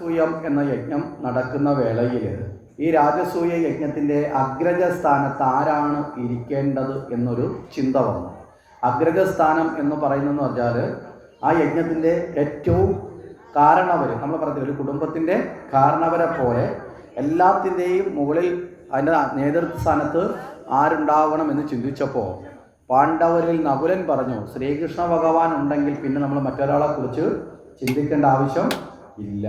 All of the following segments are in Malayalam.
സൂയം എന്ന യജ്ഞം നടക്കുന്ന വേളയിൽ ഈ രാജസൂയ യജ്ഞത്തിൻ്റെ അഗ്രജസ്ഥാനത്ത് ആരാണ് ഇരിക്കേണ്ടത് എന്നൊരു ചിന്ത വന്നു. അഗ്രജസ്ഥാനം എന്ന് പറയുന്നതെന്ന് പറഞ്ഞാൽ ആ യജ്ഞത്തിൻ്റെ ഏറ്റവും കാരണവർ, നമ്മൾ പറഞ്ഞില്ല, ഒരു കുടുംബത്തിൻ്റെ കാരണവരെ പോലെ എല്ലാത്തിൻ്റെയും മുകളിൽ അതിൻ്റെ നേതൃസ്ഥാനത്ത് ആരുണ്ടാവണമെന്ന് ചിന്തിച്ചപ്പോൾ പാണ്ഡവരിൽ നകുലൻ പറഞ്ഞു, ശ്രീകൃഷ്ണ ഭഗവാൻ ഉണ്ടെങ്കിൽ പിന്നെ നമ്മൾ മറ്റൊരാളെ കുറിച്ച് ചിന്തിക്കേണ്ട ആവശ്യം ഇല്ല.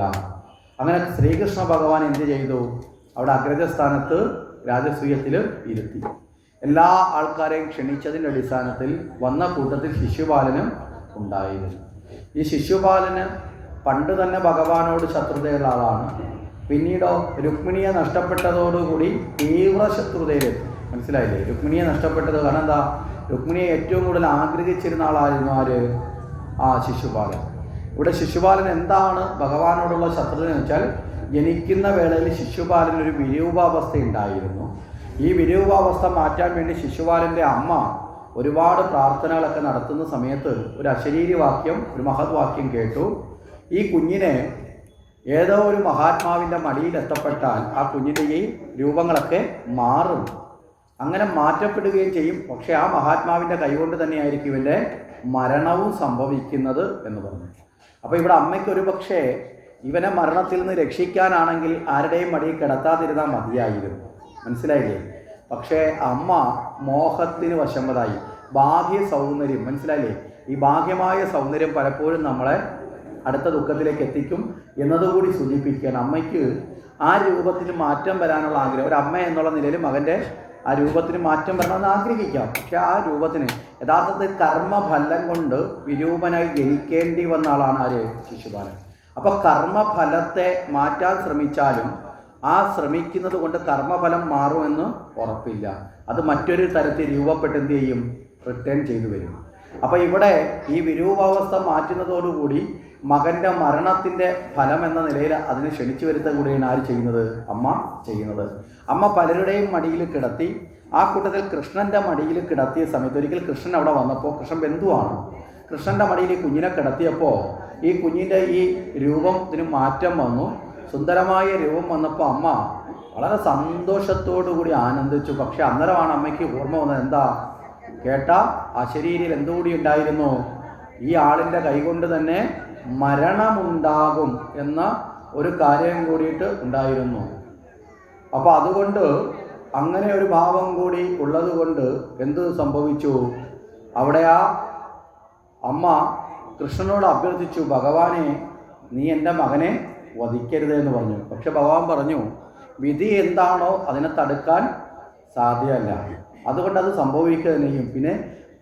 അങ്ങനെ ശ്രീകൃഷ്ണ ഭഗവാൻ എന്ത് ചെയ്തു? അവിടെ അഗ്രജസ്ഥാനത്ത് രാജസൂയത്തിൽ ഇരുത്തി. എല്ലാ ആൾക്കാരെയും ക്ഷണിച്ചതിൻ്റെ അടിസ്ഥാനത്തിൽ വന്ന കൂട്ടത്തിൽ ശിശുപാലനും ഉണ്ടായിരുന്നു. ഈ ശിശുപാലന് പണ്ട് തന്നെ ഭഗവാനോട് ശത്രുതയുള്ള ആളാണ്. പിന്നീടോ രുക്മിണിയെ നഷ്ടപ്പെട്ടതോടുകൂടി തീവ്ര ശത്രുതയിലെത്തി. മനസ്സിലായില്ലേ? രുക്മിണിയെ നഷ്ടപ്പെട്ടത് കാരണം എന്താ? രുക്മിണിയെ ഏറ്റവും കൂടുതൽ ആഗ്രഹിച്ചിരുന്ന ആളായിരുന്നു ആര്? ശിശുപാലൻ. ഇവിടെ ശിശുപാലൻ എന്താണ് ഭഗവാനോടുള്ള ശത്രുത എന്ന് വെച്ചാൽ, ജനിക്കുന്ന വേളയിൽ ശിശുപാലനൊരു വിരൂപാവസ്ഥ ഉണ്ടായിരുന്നു. ഈ വിരൂപാവസ്ഥ മാറ്റാൻ വേണ്ടി ശിശുപാലൻ്റെ അമ്മ ഒരുപാട് പ്രാർത്ഥനകളൊക്കെ നടത്തുന്ന സമയത്ത് ഒരു അശരീരി വാക്യം, ഒരു മഹത് വാക്യം കേട്ടു. ഈ കുഞ്ഞിനെ ഏതോ ഒരു മഹാത്മാവിൻ്റെ മടിയിലെത്തപ്പെട്ടാൽ ആ കുഞ്ഞിൻ്റെ ഈ രൂപങ്ങളൊക്കെ മാറും, അങ്ങനെ മാറ്റപ്പെടുകയും ചെയ്യും. പക്ഷേ ആ മഹാത്മാവിൻ്റെ കൈകൊണ്ട് തന്നെയായിരിക്കും ഇവൻ്റെ മരണവും സംഭവിക്കുന്നത് എന്ന് പറഞ്ഞു. അപ്പോൾ ഇവിടെ അമ്മയ്ക്ക് ഒരു പക്ഷേ ഇവനെ മരണത്തിൽ നിന്ന് രക്ഷിക്കാനാണെങ്കിൽ ആരുടെയും മടിയിൽ കിടത്താതിരുന്നാൽ മതിയായിരുന്നു. മനസ്സിലായില്ലേ? പക്ഷേ അമ്മ മോഹത്തിന് വശംവദായി. ബാഹ്യ സൗന്ദര്യം, മനസ്സിലായില്ലേ? ഈ ബാഹ്യമായ സൗന്ദര്യം പലപ്പോഴും നമ്മളെ അടുത്ത ദുഃഖത്തിലേക്ക് എത്തിക്കും എന്നതുകൂടി സൂചിപ്പിക്കുകയാണ്. അമ്മയ്ക്ക് ആ രൂപത്തിന് മാറ്റം വരാനുള്ള ആഗ്രഹം, ഒരു അമ്മ എന്നുള്ള നിലയിൽ മകൻ്റെ ആ രൂപത്തിന് മാറ്റം വരണമെന്ന് ആഗ്രഹിക്കാം. പക്ഷെ ആ രൂപത്തിന് യഥാർത്ഥത്തിൽ കർമ്മഫലം കൊണ്ട് വിരൂപനായി ജനിക്കേണ്ടി വന്ന ആളാണ് ആര്? ശിശുപാലൻ. അപ്പോൾ കർമ്മഫലത്തെ മാറ്റാൻ ശ്രമിച്ചാലും ആ ശ്രമിക്കുന്നത് കൊണ്ട് കർമ്മഫലം മാറുമെന്ന് ഉറപ്പില്ല. അത് മറ്റൊരു തരത്തിൽ രൂപപ്പെട്ട് എന്ത് ചെയ്യും? റിട്ടേൺ ചെയ്തു വരും. അപ്പോൾ ഇവിടെ ഈ വിരൂപാവസ്ഥ മാറ്റുന്നതോടുകൂടി മകൻ്റെ മരണത്തിൻ്റെ ഫലം എന്ന നിലയിൽ അതിനെ ക്ഷണിച്ചു വരുത്തുക കൂടിയാണ് ആര് ചെയ്യുന്നത്? അമ്മ ചെയ്യുന്നത്. അമ്മ പലരുടെയും മടിയിൽ കിടത്തി. ആ കൂട്ടത്തിൽ കൃഷ്ണൻ്റെ മടിയിൽ കിടത്തിയ സമയത്ത് ഒരിക്കൽ കൃഷ്ണൻ അവിടെ വന്നപ്പോൾ, കൃഷ്ണൻ ബന്ധുവാണ്, കൃഷ്ണൻ്റെ മടിയിൽ ഈ കുഞ്ഞിനെ കിടത്തിയപ്പോൾ ഈ കുഞ്ഞിൻ്റെ ഈ രൂപത്തിന് മാറ്റം വന്നു. സുന്ദരമായ രൂപം വന്നപ്പോൾ അമ്മ വളരെ സന്തോഷത്തോടു കൂടി ആനന്ദിച്ചു. പക്ഷെ അന്നേരമാണ് അമ്മയ്ക്ക് ഓർമ്മ വന്നത്, എന്താ കേട്ട അശരീരിയിൽ എന്തുകൂടി ഉണ്ടായിരുന്നു? ഈ ആളിൻ്റെ കൈകൊണ്ട് തന്നെ മരണമുണ്ടാകും എന്ന ഒരു കാര്യം കൂടിയിട്ട് ഉണ്ടായിരുന്നു. അപ്പോൾ അതുകൊണ്ട് അങ്ങനെ ഒരു ഭാവം കൂടി ഉള്ളത് കൊണ്ട് എന്ത് സംഭവിച്ചു? അവിടെ ആ അമ്മ കൃഷ്ണനോട് അഭ്യർത്ഥിച്ചു, ഭഗവാനെ നീ എൻ്റെ മകനെ വധിക്കരുത് എന്ന് പറഞ്ഞു. പക്ഷെ ഭഗവാൻ പറഞ്ഞു, വിധി എന്താണോ അതിനെ തടുക്കാൻ സാധ്യമല്ല, അതുകൊണ്ട് അത് സംഭവിക്കുക തന്നെയും. പിന്നെ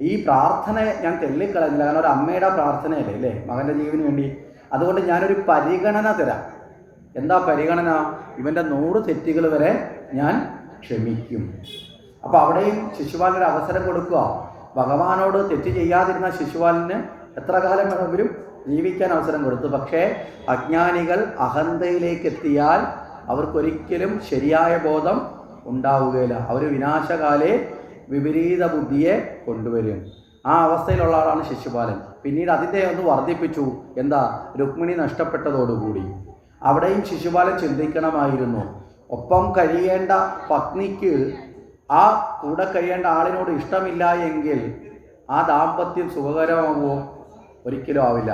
ഈ പ്രാർത്ഥന ഞാൻ തെള്ളിക്കളയുന്നില്ല, കാരണം ഒരു അമ്മയുടെ പ്രാർത്ഥനയല്ലേ അല്ലേ മകൻ്റെ ജീവന് വേണ്ടി. അതുകൊണ്ട് ഞാനൊരു പരിഗണന തരാം. എന്താ പരിഗണന? ഇവൻ്റെ 100 തെറ്റുകൾ വരെ ഞാൻ ക്ഷമിക്കും. അപ്പോൾ അവിടെയും ശിശുപാലനൊരു അവസരം കൊടുക്കുക. ഭഗവാനോട് തെറ്റ് ചെയ്യാതിരുന്ന ശിശുപാലന് എത്ര കാലം വേണമെങ്കിലും ജീവിക്കാൻ അവസരം കൊടുത്തു. പക്ഷേ അജ്ഞാനികൾ അഹന്തയിലേക്ക് എത്തിയാൽ അവർക്കൊരിക്കലും ശരിയായ ബോധം ഉണ്ടാവുകയില്ല. അവർ വിനാശകാലേ വിപരീത ബുദ്ധിയെ കൊണ്ടുവരും. ആ അവസ്ഥയിലുള്ള ആളാണ് ശിശുപാലൻ. പിന്നീട് അതിൻ്റെ ഒന്ന് വർദ്ധിപ്പിച്ചു. എന്താ? രുക്മിണി നഷ്ടപ്പെട്ടതോടുകൂടി അവിടെയും ശിശുപാലൻ ചിന്തിക്കണമായിരുന്നു, ഒപ്പം കഴിയേണ്ട പത്നിക്ക് ആ കൂടെ കഴിയേണ്ട ആളിനോട് ഇഷ്ടമില്ല എങ്കിൽ ആ ദാമ്പത്യം സുഖകരമാകുമോ? ഒരിക്കലും ആവില്ല.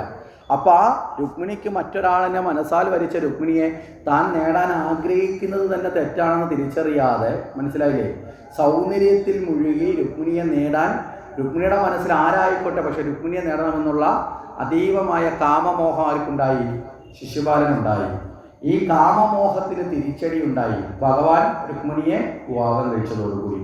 അപ്പോൾ ആ രുക്മിണിക്ക് മറ്റൊരാളിനെ മനസ്സാൽ വരിച്ച രുക്മിണിയെ താൻ നേടാൻ ആഗ്രഹിക്കുന്നത് തന്നെ തെറ്റാണെന്ന് തിരിച്ചറിയാതെ, മനസ്സിലായില്ലേ, സൗന്ദര്യത്തിൽ മുഴുകി രുക്മിണിയെ നേടാൻ, രുക്മിണിയുടെ മനസ്സിൽ ആരായിക്കോട്ടെ പക്ഷെ രുക്മിണിയെ നേടണമെന്നുള്ള അതീവമായ കാമമോഹം ആർക്കുണ്ടായി? ശിശുപാലനുണ്ടായി. ഈ കാമമോഹത്തിന് തിരിച്ചടി ഉണ്ടായി ഭഗവാൻ രുക്മിണിയെ വിവാഹം കഴിച്ചതോടുകൂടി.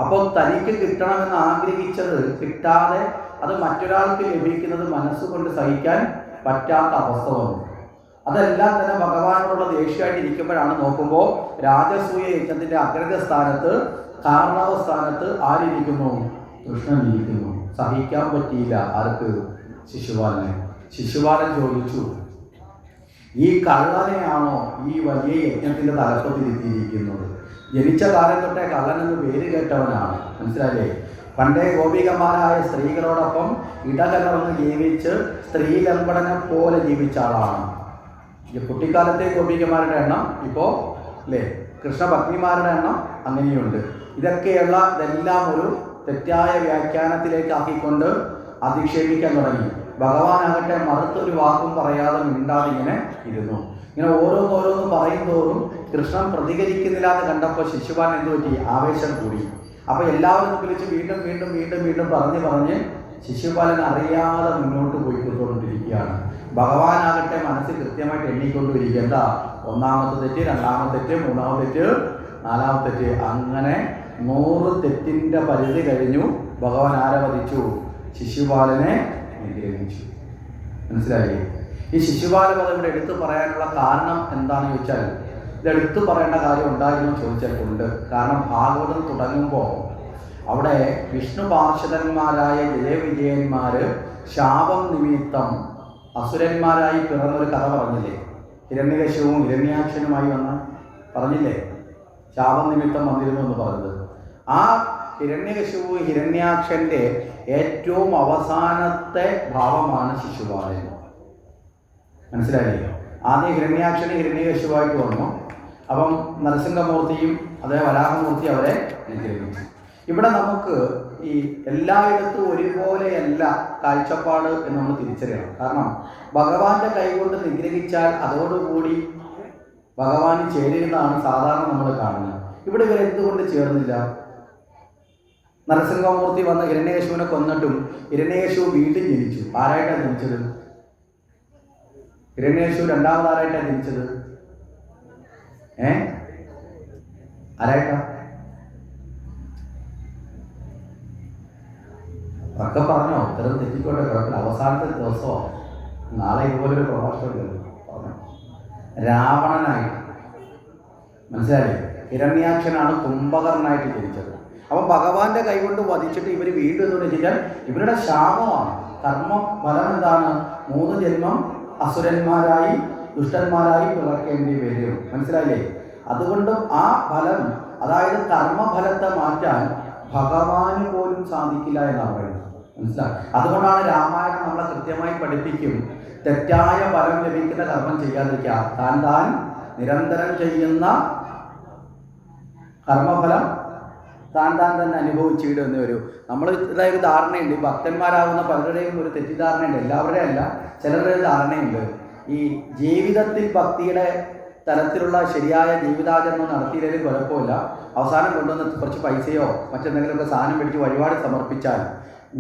അപ്പോൾ തനിക്ക് കിട്ടണമെന്ന് ആഗ്രഹിച്ചത് കിട്ടാതെ അത് മറ്റൊരാൾക്ക് ലഭിക്കുന്നത് മനസ്സുകൊണ്ട് സഹിക്കാൻ പറ്റാത്ത അവസ്ഥ വന്നു. അതെല്ലാം തന്നെ ഭഗവാനോടുള്ള ദേഷ്യമായിട്ട് ഇരിക്കുമ്പോഴാണ് നോക്കുമ്പോൾ രാജസൂയ യജ്ഞത്തിൻ്റെ അഗ്രജസ്ഥാനത്ത്, കാരണവ സ്ഥാനത്ത് ആരിയ്ക്കുന്നു? കൃഷ്ണൻ ഇരിക്കുന്നു. സഹിക്കാൻ പറ്റിയില്ല ആർക്ക്? ശിശുപാലനെ. ശിശുപാലൻ ചോദിച്ചു, ഈ കള്ളനെയാണോ ഈ വലിയ യജ്ഞത്തിൻ്റെ തലപ്പത്തിരുത്തിയിരിക്കുന്നത്? ജനിച്ച കാലം തൊട്ടേ കള്ളനെന്ന് പേര് കേട്ടവനാണ്. മനസ്സിലായില്ലേ? പണ്ടേ ഗോപികമാരായ സ്ത്രീകളോടൊപ്പം ഇടകലർന്ന് ജീവിച്ച് സ്ത്രീലമ്പടനെ പോലെ ജീവിച്ച ആളാണ്. ഈ കുട്ടിക്കാലത്തെ ഗോപികമാരുടെ എണ്ണം ഇപ്പോൾ അല്ലേ, കൃഷ്ണഭഗ്നിമാരുടെ എണ്ണം അങ്ങനെയുണ്ട്. ഇതെല്ലാം ഒരു തെറ്റായ വ്യാഖ്യാനത്തിലേക്ക് ആക്കിക്കൊണ്ട് അധിക്ഷേപിക്കാൻ തുടങ്ങി. ഭഗവാനാകട്ടെ മറുത്തൊരു വാക്കും പറയാതെ മിണ്ടാതെ ഇങ്ങനെ ഇരുന്നു. ഇങ്ങനെ ഓരോന്നോരോന്ന് പറയും തോറും കൃഷ്ണൻ പ്രതികരിക്കുന്നില്ല എന്ന് കണ്ടപ്പോൾ ശിശുപാലൻ എന്ത് പറ്റി? ആവേശം കൂടി. അപ്പോൾ എല്ലാവരും വിളിച്ച് വീണ്ടും വീണ്ടും വീണ്ടും വീണ്ടും പറഞ്ഞ് ശിശുപാലൻ അറിയാതെ മുന്നോട്ട് പോയിക്കൊണ്ടിരിക്കുകയാണ്. ഭഗവാനാകട്ടെ മനസ്സിൽ കൃത്യമായിട്ട് എണ്ണിക്കൊണ്ടിരിക്കുക. എന്താ? ഒന്നാമത്തെ തെറ്റ്, രണ്ടാമത്തെ തെറ്റ്, മൂന്നാമത്തെ തെറ്റ്, നാലാമത്തെ തെറ്റ്, അങ്ങനെ 100 തെറ്റിൻ്റെ പരിധി കഴിഞ്ഞു. ഭഗവാൻ ആരെ വധിച്ചു? ശിശുപാലനെ നിഗ്രഹിച്ചു. മനസ്സിലായി? ഈ ശിശുപാലവധം ഇവിടെ എടുത്തു പറയാനുള്ള കാരണം എന്താണെന്ന് ചോദിച്ചാൽ, ഇത് എടുത്തു പറയേണ്ട കാര്യം ഉണ്ടായിരുന്നു ചോദിച്ചാൽ ഉണ്ട്. കാരണം ഭാഗവതം തുടങ്ങുമ്പോൾ അവിടെ വിഷ്ണു പാർഷദന്മാരായ ജയവിജയന്മാർ ശാപം നിമിത്തം അസുരന്മാരായി പിറന്നൊരു കഥ പറഞ്ഞില്ലേ? ഹിരണ്യകശിപുവും ഹിരണ്യാക്ഷനുമായി വന്ന് പറഞ്ഞില്ലേ? ശാപം നിമിത്തം വന്നിരുന്നു എന്ന് പറഞ്ഞത്. ആ ഹിരണ്യകശിപു ഹിരണ്യാക്ഷൻ്റെ ഏറ്റവും അവസാനത്തെ ഭാവമാണ് ശിശുപാലൻ. മനസ്സിലായില്ലേ? ആദ്യം ഹിരണ്യാക്ഷന് ഹിരണ്യകശിപുവായിട്ട് വന്നു. അപ്പം നരസിംഹമൂർത്തിയും അതേ വരാഹമൂർത്തി അവരെ നിഗ്രഹിച്ചു. ഇവിടെ നമുക്ക് ഈ എല്ലായിടത്തും ഒരുപോലെയല്ല കാഴ്ചപ്പാട് എന്ന് നമ്മൾ തിരിച്ചറിയണം. കാരണം ഭഗവാന്റെ കൈകൊണ്ട് നിഗ്രഹിച്ചാൽ അതോടുകൂടി ഭഗവാന് ചേരുന്നതാണ് സാധാരണ നമ്മൾ കാണുന്നത്. ഇവിടെ ഇവർ എന്തുകൊണ്ട് ചേർന്നില്ല? നരസിംഹമൂർത്തി വന്ന് ഹിരണ്യകശിപുവിനെ കൊന്നിട്ടും ഹിരണ്യകശിപു വീണ്ടും ജനിച്ചു. ആരായിട്ടാണ് ജനിച്ചത്? ഹിരണ്യകശിപു രണ്ടാമത് ആരായിട്ടാണ് ജനിച്ചത്? ആരായിട്ടാ? ഒക്കെ പറഞ്ഞോ, ഉത്തരം തെറ്റിക്കോട്ടെ, കുഴപ്പമില്ല. അവസാനത്തെ ദിവസമോ നാളെ ഇതുപോലൊരു പ്രഭാഷണം പറഞ്ഞു. രാവണനായിട്ട്. മനസ്സിലായില്ലേ? ഹിരണ്യാക്ഷനാണ് കുംഭകർണനായിട്ട് ജനിച്ചത്. അപ്പം ഭഗവാന്റെ കൈകൊണ്ട് വധിച്ചിട്ട് ഇവർ വീണ്ടും എന്ന് വെച്ചാൽ ഇവരുടെ ശാപമാണ്. കർമ്മഫലം എന്താണ്? 3 ജന്മം അസുരന്മാരായി ദുഷ്ടന്മാരായി പിറക്കേണ്ടി വരും. മനസ്സിലായില്ലേ? അതുകൊണ്ടും ആ ഫലം, അതായത് കർമ്മഫലത്തെ മാറ്റാൻ ഭഗവാന് പോലും സാധിക്കില്ല എന്നാണ് പറയുന്നത്. മനസ്സിലായി? അതുകൊണ്ടാണ് രാമായണം നമ്മളെ കൃത്യമായി പഠിപ്പിക്കും, തെറ്റായ ഫലം ലഭിക്കുന്ന കർമ്മം ചെയ്യാതിരിക്കുക. താൻ നിരന്തരം ചെയ്യുന്ന കർമ്മഫലം താൻ തന്നെ അനുഭവിച്ചിടുന്ന നമ്മൾ ഇതായ ഒരു ധാരണയുണ്ട്. ഈ ഭക്തന്മാരാകുന്ന പലരുടെയും ഒരു തെറ്റിദ്ധാരണയുണ്ട്. എല്ലാവരുടെയും അല്ല, ചിലരുടെ ധാരണയുണ്ട്. ഈ ജീവിതത്തിൽ ഭക്തിയുടെ തരത്തിലുള്ള ശരിയായ ജീവിതാചരണം നടത്തിയില്ലെങ്കിലും കുഴപ്പമില്ല, അവസാനം കൊണ്ടുവന്ന് കുറച്ച് പൈസയോ മറ്റെന്തെങ്കിലുമൊക്കെ സാധനം പിടിച്ച് വഴിപാട് സമർപ്പിച്ചാൽ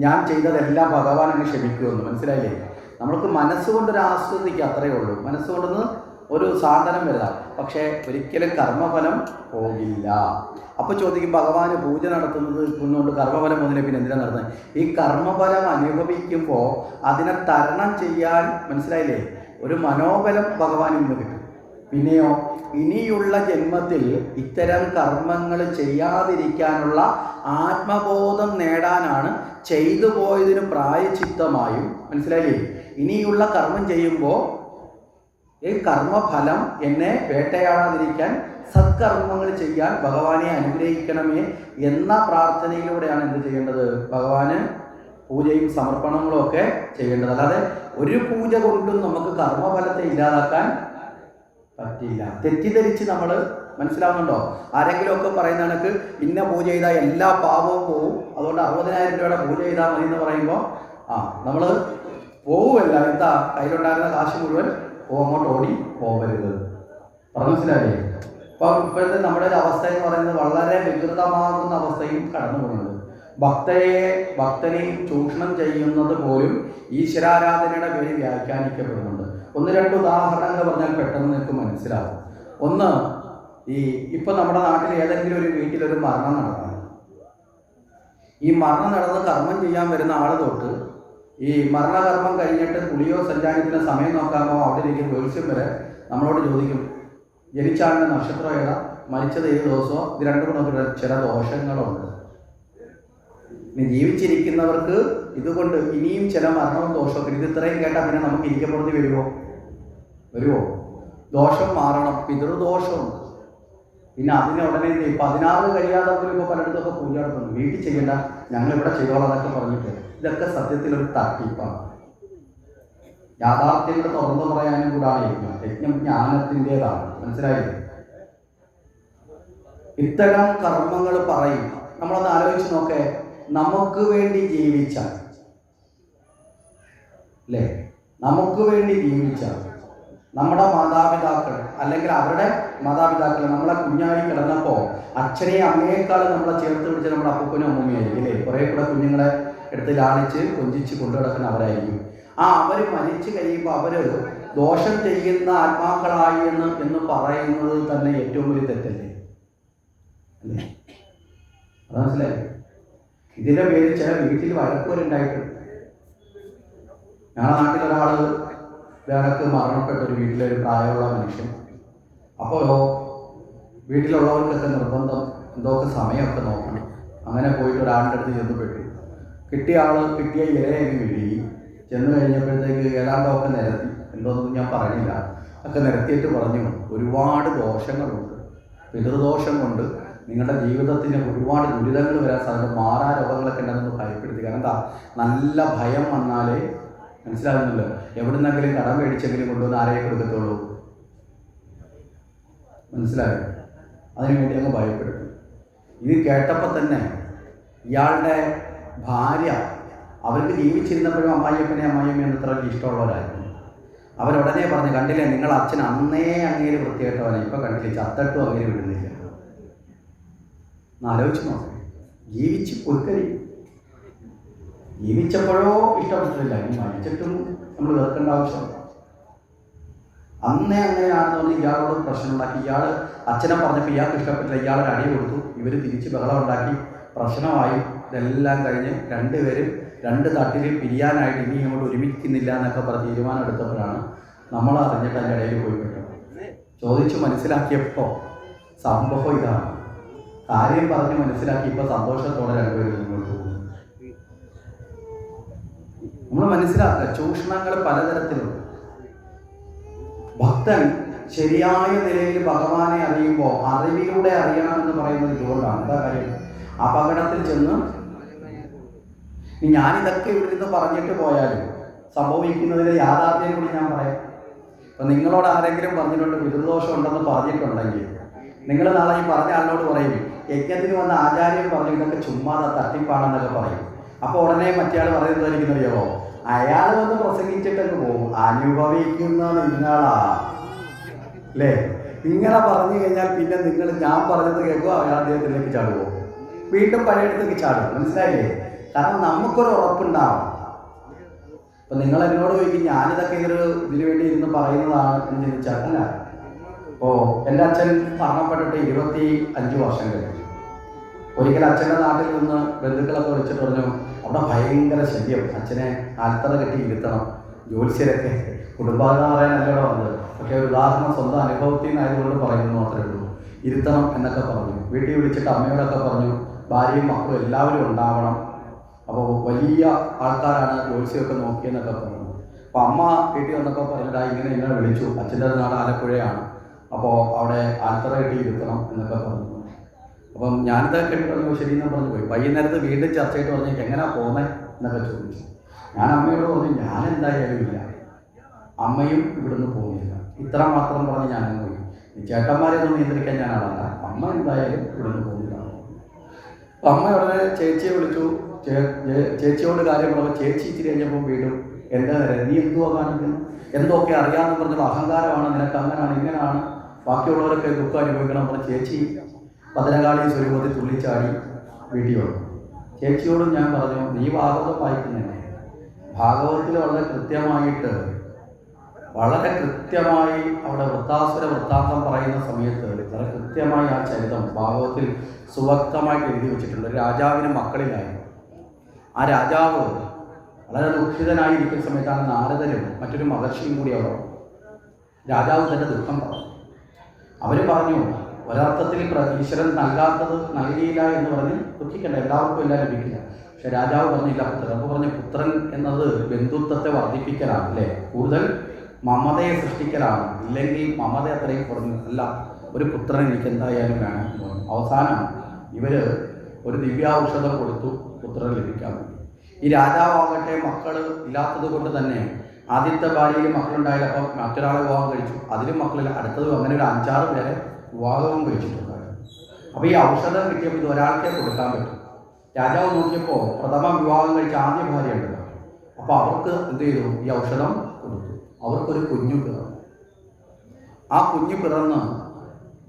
ഞാൻ ചെയ്തതെല്ലാം ഭഗവാൻ അങ്ങ് ക്ഷമിക്കുമെന്ന്. മനസ്സിലായില്ലേ? നമ്മൾക്ക് മനസ്സുകൊണ്ടൊരു ആസ്വദിക്കുക, അത്രയേ ഉള്ളൂ. മനസ്സുകൊണ്ടൊന്ന് ഒരു സാധനം വരുതാം, പക്ഷേ ഒരിക്കലും കർമ്മഫലം പോകില്ല. അപ്പോൾ ചോദിക്കും, ഭഗവാന് പൂജ നടത്തുന്നത് കൊണ്ടുകൊണ്ട് കർമ്മഫലം പോകുന്നതിനെ പിന്നെ എന്തിനാണ് നടത്തുന്നത്? ഈ കർമ്മഫലം അനുഭവിക്കുമ്പോൾ അതിനെ തരണം ചെയ്യാൻ, മനസ്സിലായില്ലേ, ഒരു മനോബലം ഭഗവാനിൽ നിന്ന് കിട്ടും. പിന്നെയോ ഇനിയുള്ള ജന്മത്തിൽ ഇത്തരം കർമ്മങ്ങൾ ചെയ്യാതിരിക്കാനുള്ള ആത്മബോധം നേടാനാണ് ചെയ്തു പോയതിന് പ്രായശ്ചിത്തമായും, മനസ്സിലായില്ലേ, ഇനിയുള്ള കർമ്മം ചെയ്യുമ്പോൾ ഈ കർമ്മഫലം എന്നെ വേട്ടയാടാതിരിക്കാൻ സത്കർമ്മങ്ങൾ ചെയ്യാൻ ഭഗവാനെ അനുഗ്രഹിക്കണമേ എന്ന പ്രാർത്ഥനയിലൂടെയാണ് എന്ത് ചെയ്യേണ്ടത്? ഭഗവാന് പൂജയും സമർപ്പണങ്ങളും ഒക്കെ ചെയ്യേണ്ടത്. അല്ലാതെ ഒരു പൂജ കൊണ്ടും നമുക്ക് കർമ്മഫലത്തെ ഇല്ലാതാക്കാൻ പറ്റില്ല. തെറ്റിദ്ധരിച്ച് നമ്മൾ, മനസ്സിലാവുന്നുണ്ടോ? ആരെങ്കിലും ഒക്കെ പറയുന്ന കണക്ക് ഇന്ന പൂജ ചെയ്താൽ എല്ലാ പാപവും പോവും, അതുകൊണ്ട് 60,000 രൂപയുടെ പൂജ ചെയ്താൽ മതി എന്ന് പറയുമ്പോൾ നമ്മൾ പോവുമല്ല, എന്താ കയ്യിലുണ്ടായിരുന്ന കാശ് മുഴുവൻ അങ്ങോട്ട് ഓടി പോകരുത്. മനസ്സിലായില്ലേ? അപ്പം ഇപ്പോഴത്തെ നമ്മുടെ ഒരു അവസ്ഥ എന്ന് പറയുന്നത് വളരെ വികൃതമാകുന്ന അവസ്ഥയും കടന്നു പോകുന്നുണ്ട്. ഭക്തനെയും ചൂഷണം ചെയ്യുന്നത് പോലും ഈശ്വരാരാധനയുടെ പേര് വ്യാഖ്യാനിക്കപ്പെടുന്നുണ്ട്. 1-2 ഉദാഹരണങ്ങൾ പറഞ്ഞാൽ പെട്ടെന്ന് നിങ്ങൾക്ക് മനസ്സിലാവും. ഒന്ന്, ഇപ്പം നമ്മുടെ നാട്ടിൽ ഏതെങ്കിലും ഒരു വീട്ടിലൊരു മരണം നടന്നു. ഈ മരണം നടന്ന് കർമ്മം ചെയ്യാൻ വരുന്ന ആൾ തൊട്ട് ഈ മരണകർമ്മം കഴിഞ്ഞിട്ട് കുളിയോ സഞ്ചാരത്തിന് സമയം നോക്കാമോ അവിടെ ഇരിക്കുന്ന ജ്യോത്സ്യം വരെ നമ്മളോട് ചോദിക്കും, ജനിച്ചാളിൻ്റെ നക്ഷത്രം ഏതാ, മരിച്ചത് ഏത് ദിവസമോ, ഇത് രണ്ടും കൂടെ ചില ദോഷങ്ങളുണ്ട്. ഇനി ജീവിച്ചിരിക്കുന്നവർക്ക് ഇതുകൊണ്ട് ഇനിയും ചില മരണവും ദോഷമൊക്കെ, ഇത് ഇത്രയും കേട്ടാൽ പിന്നെ നമുക്ക് ഇരിക്കപ്പുറത്ത് വരുമോ? ദോഷം മാറണം, പിതൃദോഷമുണ്ട്. പിന്നെ അതിന് ഉടനെ 16 കഴിയാതെ പോലും ഇപ്പോൾ പലയിടത്തൊക്കെ പൂജ നടത്തുന്നു. വീട്ടിൽ ചെയ്യേണ്ട, ഞങ്ങളിവിടെ ചെയ്തോളാം എന്നൊക്കെ പറഞ്ഞിട്ട് ഇതൊക്കെ സത്യത്തിലൊരു തട്ടിപ്പാണ്. യാഥാർത്ഥ്യങ്ങൾ തുറന്നു പറയാനും കൂടാണ് യജ്ഞം. യജ്ഞം ജ്ഞാനത്തിൻ്റെതാണ്. മനസ്സിലായില്ലേ? ഇത്തരം കർമ്മങ്ങൾ പറയും. നമ്മളൊന്ന് ആലോചിച്ച് നോക്കേ, നമുക്ക് വേണ്ടി ജീവിച്ച, അല്ലേ, നമുക്ക് വേണ്ടി ജീവിച്ച നമ്മുടെ മാതാപിതാക്കൾ അല്ലെങ്കിൽ അവരുടെ മാതാപിതാക്കൾ നമ്മളെ കുഞ്ഞായി കിടന്നപ്പോൾ അച്ഛനെയും അമ്മയേക്കാളും നമ്മളെ ചേർത്ത് പിടിച്ച നമ്മുടെ അപ്പൂപ്പനും അമ്മൂമ്മയായിരിക്കും, അല്ലേ? കുറേ കൂടെ കുഞ്ഞുങ്ങളെ എടുത്ത് ലാളിച്ച് കൊഞ്ചിച്ച് കൊണ്ടു കിടക്കുന്ന അവരായിരിക്കും. അവർ മരിച്ചു കഴിയുമ്പോൾ അവർ ദോഷം ചെയ്യുന്ന ആത്മാക്കളായി എന്ന് പറയുന്നത് തന്നെ ഏറ്റവും വലിയ തെറ്റല്ലേ? അല്ലേ? അത് മനസ്സിലായി? ഇതിൻ്റെ പേരിൽ ചില വീട്ടിൽ വഴക്കുവരുണ്ടായിട്ടുണ്ട്. ഞങ്ങളുടെ നാട്ടിലൊരാൾ വേണക്ക് മരണപ്പെട്ട ഒരു വീട്ടിലൊരു പ്രായമുള്ള മനുഷ്യൻ. അപ്പോൾ വീട്ടിലുള്ളവർക്കൊക്കെ നിർബന്ധം എന്തൊക്കെ സമയമൊക്കെ നോക്കണം. അങ്ങനെ പോയിട്ട് ഒരാളുടെ അടുത്ത് ചെന്ന് പെട്ടു. കിട്ടിയ ഇലയൊക്കെ വീഴി. ചെന്ന് കഴിഞ്ഞപ്പോഴത്തേക്ക് ഏതാണ്ടൊക്കെ നിരത്തി, എന്തോന്നും ഞാൻ പറഞ്ഞില്ല, ഒക്കെ നിരത്തിയിട്ട് പറഞ്ഞു, ഒരുപാട് ദോഷങ്ങളുണ്ട്. പിതൃദോഷം കൊണ്ട് നിങ്ങളുടെ ജീവിതത്തിന് ഒരുപാട് ദുരിതങ്ങൾ വരാൻ സാധ്യത, മാറാ രോഗങ്ങളൊക്കെ ഉണ്ടെന്ന് ഭയപ്പെടുത്തി. കാരണം എന്താ, നല്ല ഭയം വന്നാലേ, മനസ്സിലാകുന്നല്ലോ, എവിടുന്നെങ്കിലും കടം മേടിച്ചെങ്കിലും കൊണ്ടുവന്ന് ആരെയും കൊടുക്കത്തുള്ളൂ. മനസ്സിലായോ? അതിനുവേണ്ടി അങ്ങ് ഭയപ്പെടുത്തും. ഇത് കേട്ടപ്പോൾ തന്നെ ഇയാളുടെ ഭാര്യ, അവർക്ക് ജീവിച്ചിരുന്നപ്പോഴും അമ്മായിയമ്മയും ഇത്ര ഇഷ്ടമുള്ളവരായിരുന്നു. അവരുടനെ പറഞ്ഞു, കണ്ടില്ലേ നിങ്ങൾ അച്ഛൻ അന്നേ അങ്ങേര് വൃത്തികെട്ടവനെ, ഇപ്പം കണ്ടില്ലേ ചത്തട്ടും അങ്ങേര് വിടുന്നില്ല. ആലോചിച്ച് നോക്കാം. ജീവിച്ച് പൊരുക്കരി, ജീവിച്ചപ്പോഴോ ഇഷ്ടപ്പെട്ടിട്ടില്ല, ഇനി മരിച്ചിട്ടും നമ്മൾ കേൾക്കേണ്ട ആവശ്യമില്ല. അന്നേ അങ്ങനെയാണെന്ന് പറഞ്ഞ് ഇയാളോട് പ്രശ്നം ഉണ്ടാക്കി. ഇയാൾ അച്ഛനെ പറഞ്ഞപ്പോൾ ഇയാൾക്ക് ഇഷ്ടപ്പെട്ടില്ല, ഇയാളൊരു അടി കൊടുത്തു. ഇവർ തിരിച്ച് ബഹളം ഉണ്ടാക്കി, പ്രശ്നമായി. ഇതെല്ലാം കഴിഞ്ഞ് രണ്ടുപേരും രണ്ട് തട്ടിൽ പിരിയാനായിട്ട് ഇനി അങ്ങോട്ട് ഒരുമിക്കുന്നില്ല എന്നൊക്കെ പറഞ്ഞ് തീരുമാനം എടുത്തപ്പോഴാണ് നമ്മൾ അറിഞ്ഞിട്ട് അതിൻ്റെ ഇടയിൽ പോയി പെട്ടത്. ചോദിച്ച് മനസ്സിലാക്കിയപ്പോൾ സംഭവം ഇതാണ്. കാര്യം പറഞ്ഞ് മനസ്സിലാക്കി ഇപ്പോൾ സന്തോഷത്തോടെ രണ്ടുപേരും മുന്നോട്ട് പോകുന്നു. നമ്മൾ മനസ്സിലാക്കുക, ചൂഷണങ്ങൾ പലതരത്തിലുണ്ട്. ഭക്തൻ ശരിയായ നിലയിൽ ഭഗവാനെ അറിയുമ്പോൾ അറിവിലൂടെ അറിയണമെന്ന് പറയുന്നത് ഇതുകൊണ്ടാണ്. എന്താ കാര്യം? അപകടത്തിൽ ചെന്ന് ഞാനിതൊക്കെ ഇവിടെ നിന്ന് പറഞ്ഞിട്ട് പോയാലും സംഭവിക്കുന്നതിന് യാഥാർത്ഥ്യം കൂടി ഞാൻ പറയാം. അപ്പം നിങ്ങളോട് ആരെങ്കിലും പറഞ്ഞിട്ടുണ്ട് പിതൃദോഷം ഉണ്ടെന്ന് പറഞ്ഞിട്ടുണ്ടെങ്കിൽ നിങ്ങൾ നാളെ ഈ പറഞ്ഞ ആളിനോട് പറയും, യജ്ഞത്തിന് വന്ന ആചാര്യം പറഞ്ഞു ഇതൊക്കെ ചുമ്മാതെ തട്ടിപ്പാണെന്നൊക്കെ പറയും. അപ്പോൾ ഉടനെ മറ്റേ പറയുന്നതായിരിക്കും അറിയാമോ, അയാൾ വന്ന് പ്രസംഗിച്ചിട്ടൊക്കെ പോകും, അനുഭവിക്കുന്ന നിങ്ങളാ, അല്ലേ? ഇങ്ങനെ പറഞ്ഞു കഴിഞ്ഞാൽ പിന്നെ നിങ്ങൾ ഞാൻ പറഞ്ഞത് കേൾക്കുമോ, അയാൾ അദ്ദേഹത്തിലേക്ക് ചാടുമോ, വീണ്ടും പഴയടത്തേക്ക് ചാടും. മനസ്സിലായില്ലേ? കാരണം നമുക്കൊരു ഉറപ്പുണ്ടാവും. അപ്പം നിങ്ങൾ എന്നോട് ചോദിക്കും ഞാനിതൊക്കെ ഇതിന് വേണ്ടി ഇരുന്ന് പറയുന്നതാണ് എന്ന് ചോദിച്ചാൽ അല്ല. ഇപ്പോൾ എൻ്റെ അച്ഛൻ മരണപ്പെട്ടിട്ട് 25 വർഷം കഴിഞ്ഞു. ഒരിക്കൽ അച്ഛൻ്റെ നാട്ടിൽ നിന്ന് ബന്ധുക്കളൊക്കെ വിളിച്ചിട്ട് പറഞ്ഞു, അവിടെ ഭയങ്കര ശല്യം, അച്ഛനെ ആൽത്തറ കെട്ടി ഇരുത്തണം. ജ്യോത്സ്യരൊക്കെ കുടുംബാംഗം പറയാനല്ലോ വന്നത്, പക്ഷേ ഒരു ഉദാഹരണം സ്വന്തം അനുഭവത്തിൽ നിന്നായതുകൊണ്ട് പറയുന്നു മാത്രമേ ഉള്ളൂ. ഇരുത്തണം എന്നൊക്കെ പറഞ്ഞു. വീട്ടിൽ വിളിച്ചിട്ട് അമ്മയോടൊക്കെ പറഞ്ഞു, ഭാര്യയും മക്കളും എല്ലാവരും ഉണ്ടാവണം. അപ്പോൾ വലിയ ആൾക്കാരാണ് ജ്യോത്സ്യമൊക്കെ നോക്കിയെന്നൊക്കെ പറഞ്ഞു. അപ്പോൾ അമ്മ വീട്ടിൽ വന്നപ്പോൾ പറഞ്ഞിട്ടാ ഇങ്ങനെ വിളിച്ചു, അച്ഛൻ്റെ നാട് ആലപ്പുഴയാണ്, അപ്പോൾ അവിടെ ആൽത്തറ കെട്ടി ഇരുത്തണം എന്നൊക്കെ പറഞ്ഞു. അപ്പം ഞാനിതൊക്കെ കേട്ടു ശരിയെന്ന് പറഞ്ഞു പോയി. വൈകുന്നേരത്ത് വീണ്ടും ചർച്ചയായിട്ട് പറഞ്ഞു എങ്ങനെയാണ് പോകുന്നത് എന്നൊക്കെ ചോദിച്ചു. ഞാൻ അമ്മയോട് പറഞ്ഞു ഞാനെന്തായാലും ഇല്ല, അമ്മയും ഇവിടുന്ന് പോകുന്നില്ല, ഇത്ര മാത്രം പറഞ്ഞ് ഞാനങ്ങ് പോയി. ചേട്ടന്മാരെയൊന്നും നിയന്ത്രിക്കാൻ ഞാനാണല്ല, അമ്മ എന്തായാലും ഇവിടുന്ന് പോകുന്നില്ല. അമ്മ ഉടനെ ചേച്ചിയെ വിളിച്ചു. ചേച്ചിയോട് കാര്യം പറഞ്ഞപ്പോൾ ചേച്ചി ഇച്ചിരി കഴിഞ്ഞപ്പോൾ വീണ്ടും എന്താ കാര്യം, നീ എന്തുവാ കാണിക്കുന്നു, എന്തൊക്കെ അറിയാമെന്ന് പറഞ്ഞപ്പോൾ അഹങ്കാരമാണ്, നിനക്ക് അങ്ങനെയാണ് ഇങ്ങനെയാണ്, ബാക്കിയുള്ളവരൊക്കെ ദുഃഖം അനുഭവിക്കണം പറഞ്ഞ ചേച്ചി പതിനകാളി സ്വരൂപത്തിൽ തുള്ളിച്ചാടി വീട്ടിൽ വന്നു. ചേച്ചിയോടും ഞാൻ പറഞ്ഞു, നീ ഭാഗവതം വായിക്കുന്നില്ലേ, ഭാഗവതത്തിൽ വളരെ കൃത്യമായി അവിടെ വൃത്താസുര വൃത്താന്തം പറയുന്ന സമയത്ത് വളരെ കൃത്യമായി ആ ചരിതം ഭാഗവതത്തിൽ സുവക്തമായിട്ട് എഴുതി വെച്ചിട്ടുണ്ട്. ഒരു രാജാവിന് മക്കളിലായി. ആ രാജാവ് വളരെ ദുഃഖിതനായിരിക്കുന്ന സമയത്താണ് നാരദനും മറ്റൊരു മഹർഷിയും കൂടി അവിടെ. രാജാവ് തന്നെ ദുഃഖം പറഞ്ഞു. അവർ പറഞ്ഞു, ഒരർത്ഥത്തിൽ ഈശ്വരൻ നൽകാത്തത് നൽകിയില്ല എന്ന് പറഞ്ഞ് ദുഃഖിക്കണ്ട, എല്ലാവർക്കും എല്ലാം ലഭിക്കില്ല. പക്ഷെ രാജാവ് പറഞ്ഞില്ല പുത്രൻ. അപ്പോൾ പറഞ്ഞു, പുത്രൻ എന്നത് ബന്ധുത്വത്തെ വർദ്ധിപ്പിക്കലാണ്, അല്ലേ, കൂടുതൽ മമതയെ സൃഷ്ടിക്കലാണ്. ഇല്ലെങ്കിൽ മമത അത്രയും കുറഞ്ഞു അല്ല, ഒരു പുത്രൻ എനിക്ക് എന്തായാലും വേണം എന്ന് പറഞ്ഞു. അവസാനം ഇവർ ഒരു ദിവ്യാഔഷധം കൊടുത്തു പുത്രൻ ലഭിക്കാൻ വേണ്ടി. ഈ രാജാവാകട്ടെ മക്കൾ ഇല്ലാത്തത് കൊണ്ട് തന്നെ ആദ്യത്തെ ഭാര്യയിൽ മക്കളുണ്ടായില്ല, അപ്പോൾ മറ്റൊരാളെ വിവാഹം കഴിച്ചു, അതിലും മക്കളില്ല, അടുത്തത് അങ്ങനെ ഒരു 5-6 പേരെ വിവാഹവും കഴിച്ചിട്ടുണ്ടായിരുന്നു. അപ്പോൾ ഈ ഔഷധം കിട്ടിയപ്പോൾ ഇത് ഒരാൾക്കേ കൊടുക്കാൻ പറ്റും. രാജാവ് നോക്കിയപ്പോൾ പ്രഥമ വിവാഹം കഴിച്ച ആദ്യ ഭാര്യ ഉണ്ടല്ലോ, അപ്പോൾ അവർക്ക് എന്ത് ചെയ്തു, ഈ ഔഷധം കൊടുത്തു. അവർക്കൊരു കുഞ്ഞു പിറന്നു. ആ കുഞ്ഞു പിറന്ന്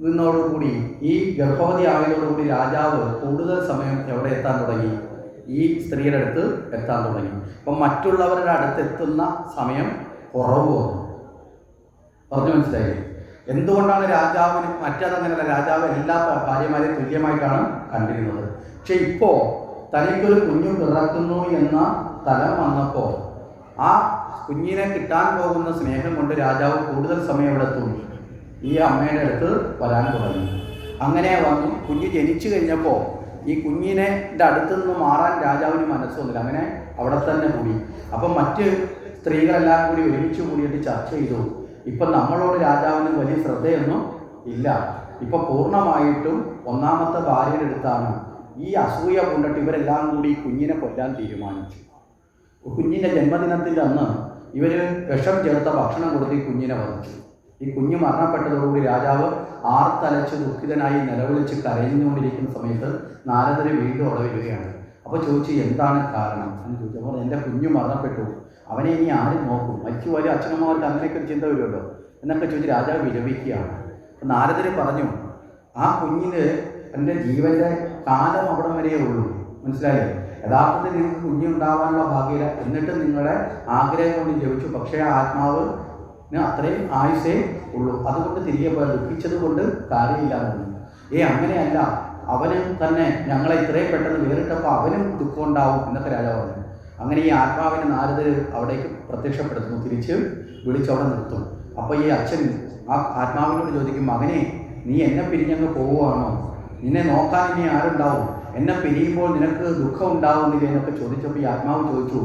നിന്നോടുകൂടി, ഈ ഗർഭവതി ആയതോടുകൂടി രാജാവ് കൂടുതൽ സമയം എവിടെ എത്താൻ തുടങ്ങി, ഈ സ്ത്രീയുടെ അടുത്ത് എത്താൻ തുടങ്ങി. അപ്പം മറ്റുള്ളവരുടെ അടുത്ത് എത്തുന്ന സമയം കുറവ് വന്നു. പറഞ്ഞു മനസ്സിലായി? എന്തുകൊണ്ടാണ് രാജാവിന്, മറ്റതങ്ങനെയല്ല, രാജാവ് എല്ലാ ഭാര്യമാരെയും തുല്യമായിട്ടാണ് കണ്ടിരുന്നത്. പക്ഷെ ഇപ്പോൾ തനിക്കൊരു കുഞ്ഞു പിറക്കുന്നു എന്ന തലം വന്നപ്പോൾ ആ കുഞ്ഞിനെ കിട്ടാൻ പോകുന്ന സ്നേഹം കൊണ്ട് രാജാവ് കൂടുതൽ സമയം ഇവിടെ എത്തും, ഈ അമ്മയുടെ അടുത്ത് വരാൻ തുടങ്ങി. അങ്ങനെ വന്നു. കുഞ്ഞ് ജനിച്ചു കഴിഞ്ഞപ്പോൾ ഈ കുഞ്ഞിനെ അടുത്ത് നിന്ന് മാറാൻ രാജാവിന് മനസ്സ് വന്നില്ല. അങ്ങനെ അവിടെ തന്നെ കൂടി. അപ്പം മറ്റ് സ്ത്രീകളെല്ലാം കൂടി ഒരുമിച്ച് കൂടിയിട്ട് ചർച്ച ചെയ്തു. ഇപ്പം നമ്മളോട് രാജാവിന് വലിയ ശ്രദ്ധയൊന്നും ഇല്ല. ഇപ്പം പൂർണ്ണമായിട്ടും ഒന്നാമത്തെ ഭാര്യയുടെ അടുത്താണ്. ഈ അസൂയ കൊണ്ടിട്ട് ഇവരെല്ലാം കൂടി കുഞ്ഞിനെ കൊല്ലാൻ തീരുമാനിച്ചു. കുഞ്ഞിൻ്റെ ജന്മദിനത്തിൻ്റെ അന്ന് ഇവർ വിഷം ചേർത്ത ഭക്ഷണം കൊടുത്ത് ഈ കുഞ്ഞിനെ വധിച്ചു. ഈ കുഞ്ഞ് മരണപ്പെട്ടതോടുകൂടി രാജാവ് ആർത്തലച്ച് ദുഃഖിതനായി നിലവിളിച്ച് കരഞ്ഞുകൊണ്ടിരിക്കുന്ന സമയത്ത് നാരദർ വീണ്ടും അവിടെ വരികയാണ്. അപ്പോൾ ചോദിച്ചു, എന്താണ് കാരണം എന്ന് ചോദിച്ചപ്പോൾ, എൻ്റെ കുഞ്ഞ് മരണപ്പെട്ടു, അവനെ ഇനി ആരും നോക്കും, മരിച്ചു പോയ അച്ഛനമ്മമാർക്ക് അങ്ങനെയൊക്കെ ഒരു ചിന്ത വരുമല്ലോ എന്നൊക്കെ ചോദിച്ച് രാജാവ് വിലപിക്കുകയാണ്. അപ്പം നാരദർ പറഞ്ഞു, ആ കുഞ്ഞിന് എൻ്റെ ജീവൻ്റെ കാലം അവിടം വരെയേ ഉള്ളൂ, മനസ്സിലായില്ലേ? യഥാർത്ഥത്തിൽ നിങ്ങൾക്ക് കുഞ്ഞുണ്ടാവാനുള്ള ഭാഗ്യമില്ല, എന്നിട്ട് നിങ്ങളുടെ ആഗ്രഹം കൊണ്ട് ജപിച്ചു, പക്ഷേ ആത്മാവ് അത്രയും ആയുസേ ഉള്ളൂ, അതുകൊണ്ട് തിരികെ പോയാൽ ദുഃഖിച്ചത് കൊണ്ട് കാര്യമില്ല എന്ന്. അങ്ങനെയല്ല, അവന് തന്നെ ഞങ്ങളെ ഇത്രയും പെട്ടെന്ന് വേറിട്ടപ്പോൾ അവനും ദുഃഖം ഉണ്ടാവും എന്നൊക്കെ രാജാവ് പറഞ്ഞു. അങ്ങനെ ഈ ആത്മാവിനെ നാരദർ അവിടേക്ക് പ്രത്യക്ഷപ്പെടുത്തുന്നു, തിരിച്ച് വിളിച്ചവിടെ നിർത്തും. അപ്പോൾ ഈ അച്ഛൻ ആ ആത്മാവിനോട് ചോദിക്കും, മകനെ, നീ എന്നെ പിരിഞ്ഞങ്ങ് പോവുകയാണോ? നിന്നെ നോക്കാൻ ഇനി ആരുണ്ടാവും? എന്നെ പിരിയുമ്പോൾ നിനക്ക് ദുഃഖം ഉണ്ടാവുന്നില്ല എന്നൊക്കെ ചോദിച്ചപ്പോൾ ഈ ആത്മാവ് ചോദിച്ചു,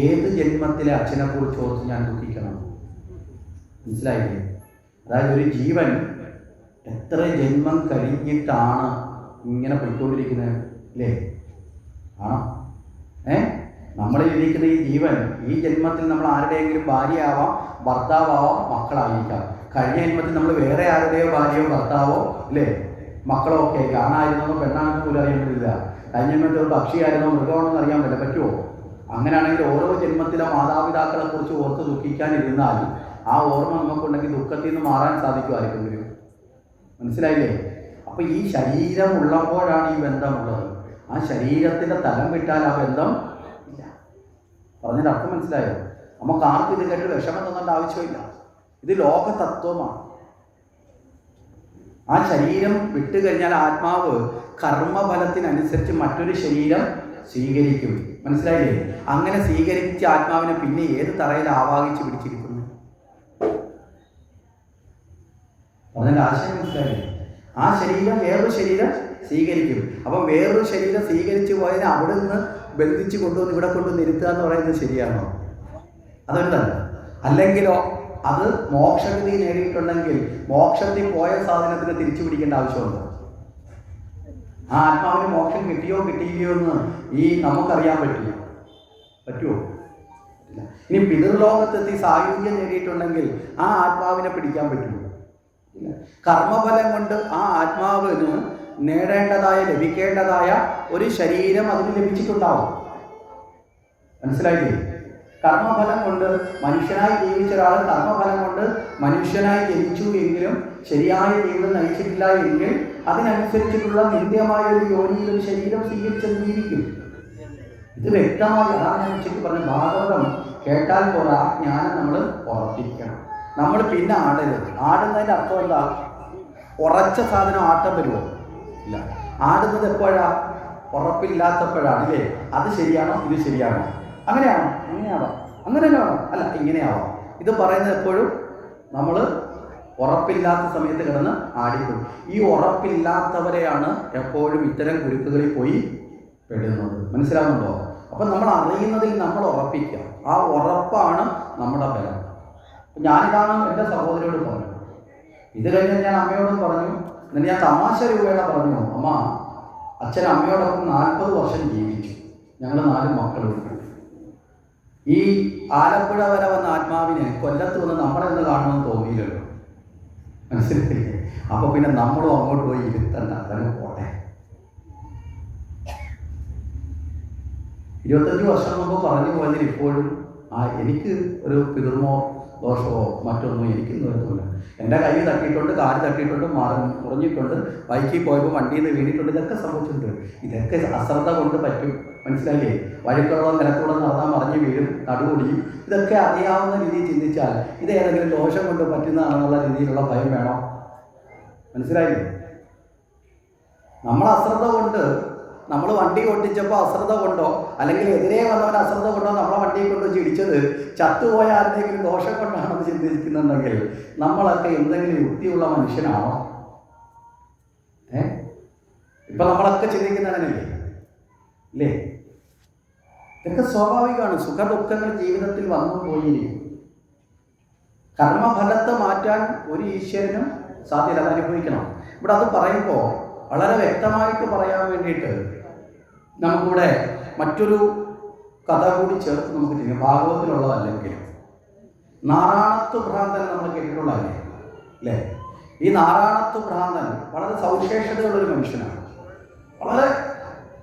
ഏത് ജന്മത്തിലെ അച്ഛനെക്കുറിച്ച് ഓർത്ത് ഞാൻ ദുഃഖിക്കണം? മനസ്സിലായില്ലേ? അതായത് ഒരു ജീവൻ എത്ര ജന്മം കഴിഞ്ഞിട്ടാണ് ഇങ്ങനെ പോയിക്കൊണ്ടിരിക്കുന്നത്, അല്ലേ? ആണോ? നമ്മളിലിരിക്കുന്ന ഈ ജീവൻ ഈ ജന്മത്തിൽ നമ്മൾ ആരുടെയെങ്കിലും ഭാര്യയാവാം, ഭർത്താവാവാം, മക്കളായിരിക്കാം. കഴിഞ്ഞ ജന്മത്തിൽ നമ്മൾ വേറെ ആരുടെയോ ഭാര്യയോ ഭർത്താവോ, അല്ലേ, മക്കളോ ഒക്കെ ആണായിരുന്നോ പെണ്ണാണെന്ന് പോലും അറിയാൻ പറ്റില്ല. കഴിഞ്ഞ ജന്മത്തിൽ ഒരു പക്ഷിയായിരുന്നോ മൃഗമാണോ എന്ന് അറിയാൻ പറ്റില്ല, പറ്റുമോ? അങ്ങനെയാണെങ്കിൽ ഓരോ ജന്മത്തിലെ മാതാപിതാക്കളെ കുറിച്ച് ഓർത്ത് ദുഃഖിക്കാനിരുന്നാൽ ആ ഓർമ്മ നമുക്കുണ്ടെങ്കിൽ ദുഃഖത്തിൽ നിന്ന് മാറാൻ സാധിക്കും ആർക്കെങ്കിലും. മനസ്സിലായില്ലേ? അപ്പോൾ ഈ ശരീരം ഉള്ളപ്പോഴാണ് ഈ ബന്ധമുള്ളത്. ആ ശരീരത്തിൻ്റെ തലം വിട്ടാൽ ആ ബന്ധം ഇല്ല. പറഞ്ഞതിൻ്റെ അർത്ഥം മനസ്സിലായോ? നമുക്ക് ആർക്കും ഇത് കേട്ട് വിഷമം തോന്നേണ്ട ആവശ്യമില്ല. ഇത് ലോക തത്വമാണ്. ആ ശരീരം വിട്ടുകഴിഞ്ഞാൽ ആത്മാവ് കർമ്മഫലത്തിനനുസരിച്ച് മറ്റൊരു ശരീരം സ്വീകരിക്കും. മനസ്സിലായില്ലേ? അങ്ങനെ സ്വീകരിച്ച ആത്മാവിനെ പിന്നെ ഏത് തറയിൽ ആവാഹിച്ച് പിടിച്ചിരിക്കുന്നു? അതിൻ്റെ ആശയം മനസ്സിലായില്ലേ? ആ ശരീരം വേറൊരു ശരീരം സ്വീകരിക്കും. അപ്പം വേറൊരു ശരീരം സ്വീകരിച്ചു പോയതിനെ അവിടെ നിന്ന് ബന്ധിച്ച് കൊണ്ടുവന്ന് ഇവിടെ കൊണ്ടുവന്ന് ഇരുത്തുക എന്ന് പറയുന്നത് ശരിയാണോ? അതൊരു തന്നെ. അല്ലെങ്കിലോ അത് മോക്ഷഗതി നേടിയിട്ടുണ്ടെങ്കിൽ മോക്ഷത്തിൽ പോയ സാധനത്തിന് തിരിച്ചു പിടിക്കേണ്ട ആവശ്യമുണ്ട്. ആ ആത്മാവിന് മോക്ഷം കിട്ടിയോ കിട്ടിയില്ലയോ എന്ന് നമുക്കറിയാൻ പറ്റുമോ? ഇനി പിതൃലോകത്തെത്തി സായുജ്യം നേടിയിട്ടുണ്ടെങ്കിൽ ആ ആത്മാവിനെ പിടിക്കാൻ പറ്റുമോ? കർമ്മഫലം കൊണ്ട് ആ ആത്മാവിന് നേടേണ്ടതായ ലഭിക്കേണ്ടതായ ഒരു ശരീരം അതിന് ലഭിച്ചിട്ടുണ്ടാവും. മനസ്സിലായില്ലേ? കർമ്മഫലം കൊണ്ട് മനുഷ്യനായി ജീവിച്ച ഒരാൾ കർമ്മഫലം കൊണ്ട് മനുഷ്യനായി ജനിച്ചു എങ്കിലും ശരിയായ ജീവിതം നയിച്ചിട്ടില്ല എങ്കിൽ അതിനനുസരിച്ചിട്ടുള്ള നിന്ദ്യമായ ഒരു യോനിയിൽ ഒരു ശരീരം സ്വീകരിച്ചത് ജീവിക്കും. ഇത് വ്യക്തമായി അതാണ് ഞാൻ ഉച്ചയ്ക്ക് പറഞ്ഞ ഭാഗവതം കേട്ടാൽ പോരാ, ജ്ഞാനം നമ്മൾ ഉറപ്പിക്കണം. നമ്മൾ പിന്നെ ആടരുത്. ആടുന്നതിൻ്റെ അർത്ഥം എന്താ? ഉറച്ച സാധനം ആട്ടം വരുമോ? ഇല്ല. ആടുന്നത് എപ്പോഴാ? ഉറപ്പില്ലാത്തപ്പോഴാണ്, അല്ലേ? അത് ശരിയാണോ, ഇത് ശരിയാണോ, അങ്ങനെയാണോ, അങ്ങനെയാവാം, അങ്ങനെ തന്നെ വേണം, അല്ല ഇങ്ങനെയാവാം. ഇത് പറയുന്നത് എപ്പോഴും നമ്മൾ ഉറപ്പില്ലാത്ത സമയത്ത് കിടന്ന് ആടിക്കും. ഈ ഉറപ്പില്ലാത്തവരെയാണ് എപ്പോഴും ഇത്തരം കുരുക്കുകളിൽ പോയി പെടുന്നത്. മനസ്സിലാവുന്നുണ്ടോ? അപ്പം നമ്മൾ അറിയുന്നതിൽ നമ്മൾ ഉറപ്പിക്കുക. ആ ഉറപ്പാണ് നമ്മുടെ ബലം. ഞാനിതാണ് എൻ്റെ സഹോദരിയോട് പറഞ്ഞു. ഇത് കഴിഞ്ഞ് ഞാൻ അമ്മയോടും പറഞ്ഞു. എന്നിട്ട് ഞാൻ തമാശ രൂപേണ പറഞ്ഞു, അമ്മ, അച്ഛൻ അമ്മയോടൊപ്പം 40 വർഷം ജീവിച്ചു, ഞങ്ങൾ 4 മക്കളുണ്ട്. ഈ ആലപ്പുഴ വരെ വന്ന ആത്മാവിനെ കൊല്ലത്ത് വന്ന് നമ്മളെന്ന് കാണുമെന്ന് തോന്നിയില്ലല്ലോ. മനസ്സിലായില്ലേ? അപ്പോൾ പിന്നെ നമ്മളും അങ്ങോട്ട് പോയി ഇരുത്തണ്ട, അതങ്ങ് പോട്ടെ. 25 വർഷം മുമ്പ് പറഞ്ഞു പോയതിൽ ഇപ്പോഴും എനിക്ക് ഒരു പിതൃമോ ദോഷമോ മറ്റൊന്നും എനിക്ക് നിർത്തുന്നില്ല. എൻ്റെ കൈ തട്ടിയിട്ടുണ്ട്, കാല് തട്ടിയിട്ടുണ്ട്, മുറിഞ്ഞിട്ടുണ്ട്, ബൈക്കിൽ പോയപ്പോൾ വണ്ടിയിൽ നിന്ന് വീണിട്ടുണ്ട്, ഇതൊക്കെ സംഭവിച്ചിട്ടുണ്ട്. ഇതൊക്കെ അശ്രദ്ധ കൊണ്ട് പറ്റും. മനസ്സിലായില്ലേ? വഴിക്കുള്ള നിലത്തൂടെ നടന്നാൽ മറിഞ്ഞ് വീഴും, നടുകൂടിയും. ഇതൊക്കെ അറിയാവുന്ന രീതിയിൽ ചിന്തിച്ചാൽ ഇത് ഏതെങ്കിലും ദോഷം കൊണ്ട് പറ്റുന്നതാണെന്നുള്ള രീതിയിലുള്ള ഭയം വേണം. മനസ്സിലായില്ലേ? നമ്മൾ അശ്രദ്ധ കൊണ്ട്, നമ്മൾ വണ്ടി ഓടിച്ചപ്പോൾ അശ്രദ്ധ കൊണ്ടോ അല്ലെങ്കിൽ എതിരെ വന്നവൻ അശ്രദ്ധ കൊണ്ടോ നമ്മളെ വണ്ടിയെ കൊണ്ട് വെച്ച് ഇടിച്ചത് ചത്തുപോയ ആരുടെയെങ്കിലും ദോഷം കൊണ്ടാണെന്ന് ചിന്തിക്കുന്നുണ്ടെങ്കിൽ നമ്മളൊക്കെ എന്തെങ്കിലും യുക്തിയുള്ള മനുഷ്യനാണോ? ഇപ്പം നമ്മളൊക്കെ ചിന്തിക്കുന്നതിനല്ലേ ഇല്ലേ? ഇതൊക്കെ സ്വാഭാവികമാണ്. സുഖദുഃഖങ്ങൾ ജീവിതത്തിൽ വന്നു പോയിരിക്കും. കർമ്മഫലത്തെ മാറ്റാൻ ഒരു ഈശ്വരനും സാധ്യത, അത് അനുഭവിക്കണം. ഇവിടെ അത് പറയുമ്പോൾ വളരെ വ്യക്തമായിട്ട് പറയാൻ വേണ്ടിയിട്ട് നമുക്കിവിടെ മറ്റൊരു കഥ കൂടി ചേർത്ത് നമുക്ക് ചെയ്യാം. ഭാഗവതത്തിലുള്ളതല്ലെങ്കിൽ നാരായണത്വ ഭ്രാന്തൻ നമ്മൾ കേട്ടിട്ടുള്ളതല്ലേ അല്ലേ? ഈ നാരായണത്വ ഭ്രാന്തൻ വളരെ സവിശേഷതയുള്ളൊരു മനുഷ്യനാണ്. വളരെ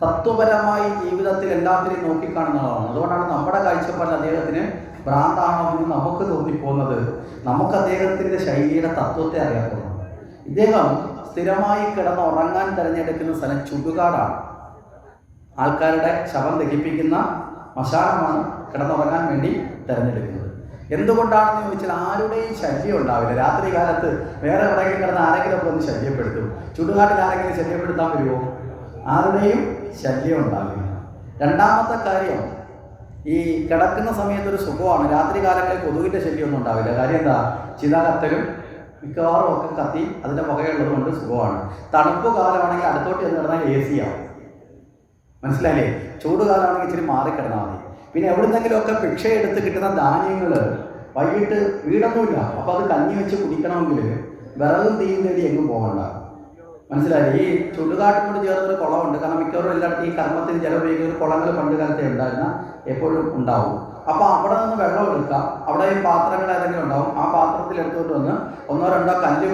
തത്വപരമായി ജീവിതത്തിൽ എല്ലാത്തിനെയും നോക്കിക്കാണുന്ന ആളാണ്. അതുകൊണ്ടാണ് നമ്മുടെ കാഴ്ചപ്പാടിൽ അദ്ദേഹത്തിന് ഭ്രാന്താണോ എന്ന് നമുക്ക് തോന്നിപ്പോകുന്നത്. നമുക്ക് അദ്ദേഹത്തിൻ്റെ ശൈലിയുടെ തത്വത്തെ അറിയാത്തതാണ്. ഇദ്ദേഹം സ്ഥിരമായി കിടന്ന് ഉറങ്ങാൻ തിരഞ്ഞെടുക്കുന്ന സ്ഥലം ചുടുകാടാണ്. ആൾക്കാരുടെ ശവം ദഹിപ്പിക്കുന്ന മശാനമാണ് കിടന്നുറങ്ങാൻ വേണ്ടി തിരഞ്ഞെടുക്കുന്നത്. എന്തുകൊണ്ടാണെന്ന് ചോദിച്ചാൽ ആരുടെയും ശല്യം ഉണ്ടാവില്ല. രാത്രി കാലത്ത് വേറെ എവിടെയെങ്കിലും കിടന്ന് ആരെങ്കിലും ഒന്ന് ശല്യപ്പെടുത്തും. ചുടുകാട്ടിൽ ആരെങ്കിലും ശല്യപ്പെടുത്താൻ വരുമോ? ആരുടെയും ശല്യം ഉണ്ടാവില്ല. രണ്ടാമത്തെ കാര്യം, ഈ കിടക്കുന്ന സമയത്തൊരു സുഖമാണ്. രാത്രി കാലങ്ങളിൽ കൊതുകിൻ്റെ ശല്യമൊന്നും ഉണ്ടാവില്ല. കാര്യം എന്താ? ചിത കത്തലും മിക്കവാറും ഒക്കെ കത്തി അതിൻ്റെ പുകയുള്ളത് കൊണ്ട് സുഖമാണ്. തണുപ്പ് കാലമാണെങ്കിൽ അടുത്തോട്ട് ചെന്ന് കിടന്നാൽ AC ആവും. മനസ്സിലായില്ലേ? ചൂട് കാലമാണെങ്കിൽ ഇച്ചിരി മാറിക്കിടന്നാൽ മതി. പിന്നെ എവിടുന്നെങ്കിലുമൊക്കെ ഭിക്ഷ എടുത്ത് കിട്ടുന്ന ധാന്യങ്ങൾ വൈകിട്ട് വീടൊന്നുമില്ല, അപ്പോൾ അത് കഞ്ഞി വെച്ച് കുടിക്കണമെങ്കിൽ വിറകും തീയും തേടി എങ്ങും പോകണ്ട. മനസ്സിലായില്ലേ? ഈ ചുടുകാട്ടിനോട് ചേർന്നൊരു കുളമുണ്ട്. കാരണം മിക്കവാറും എല്ലായിടത്തും ഈ കർമ്മത്തിന് ജലം കുളങ്ങൾ പണ്ട് കാലത്തെ ഉണ്ടായിരുന്ന എപ്പോഴും ഉണ്ടാവും. അപ്പോൾ അവിടെ നിന്ന് വെള്ളം എടുക്കുക. അവിടെ ഈ പാത്രങ്ങൾ ഏതെങ്കിലും ഉണ്ടാവും. ആ പാത്രത്തിൽ എടുത്തുകൊണ്ട് വന്ന് 1-2 കല്ല്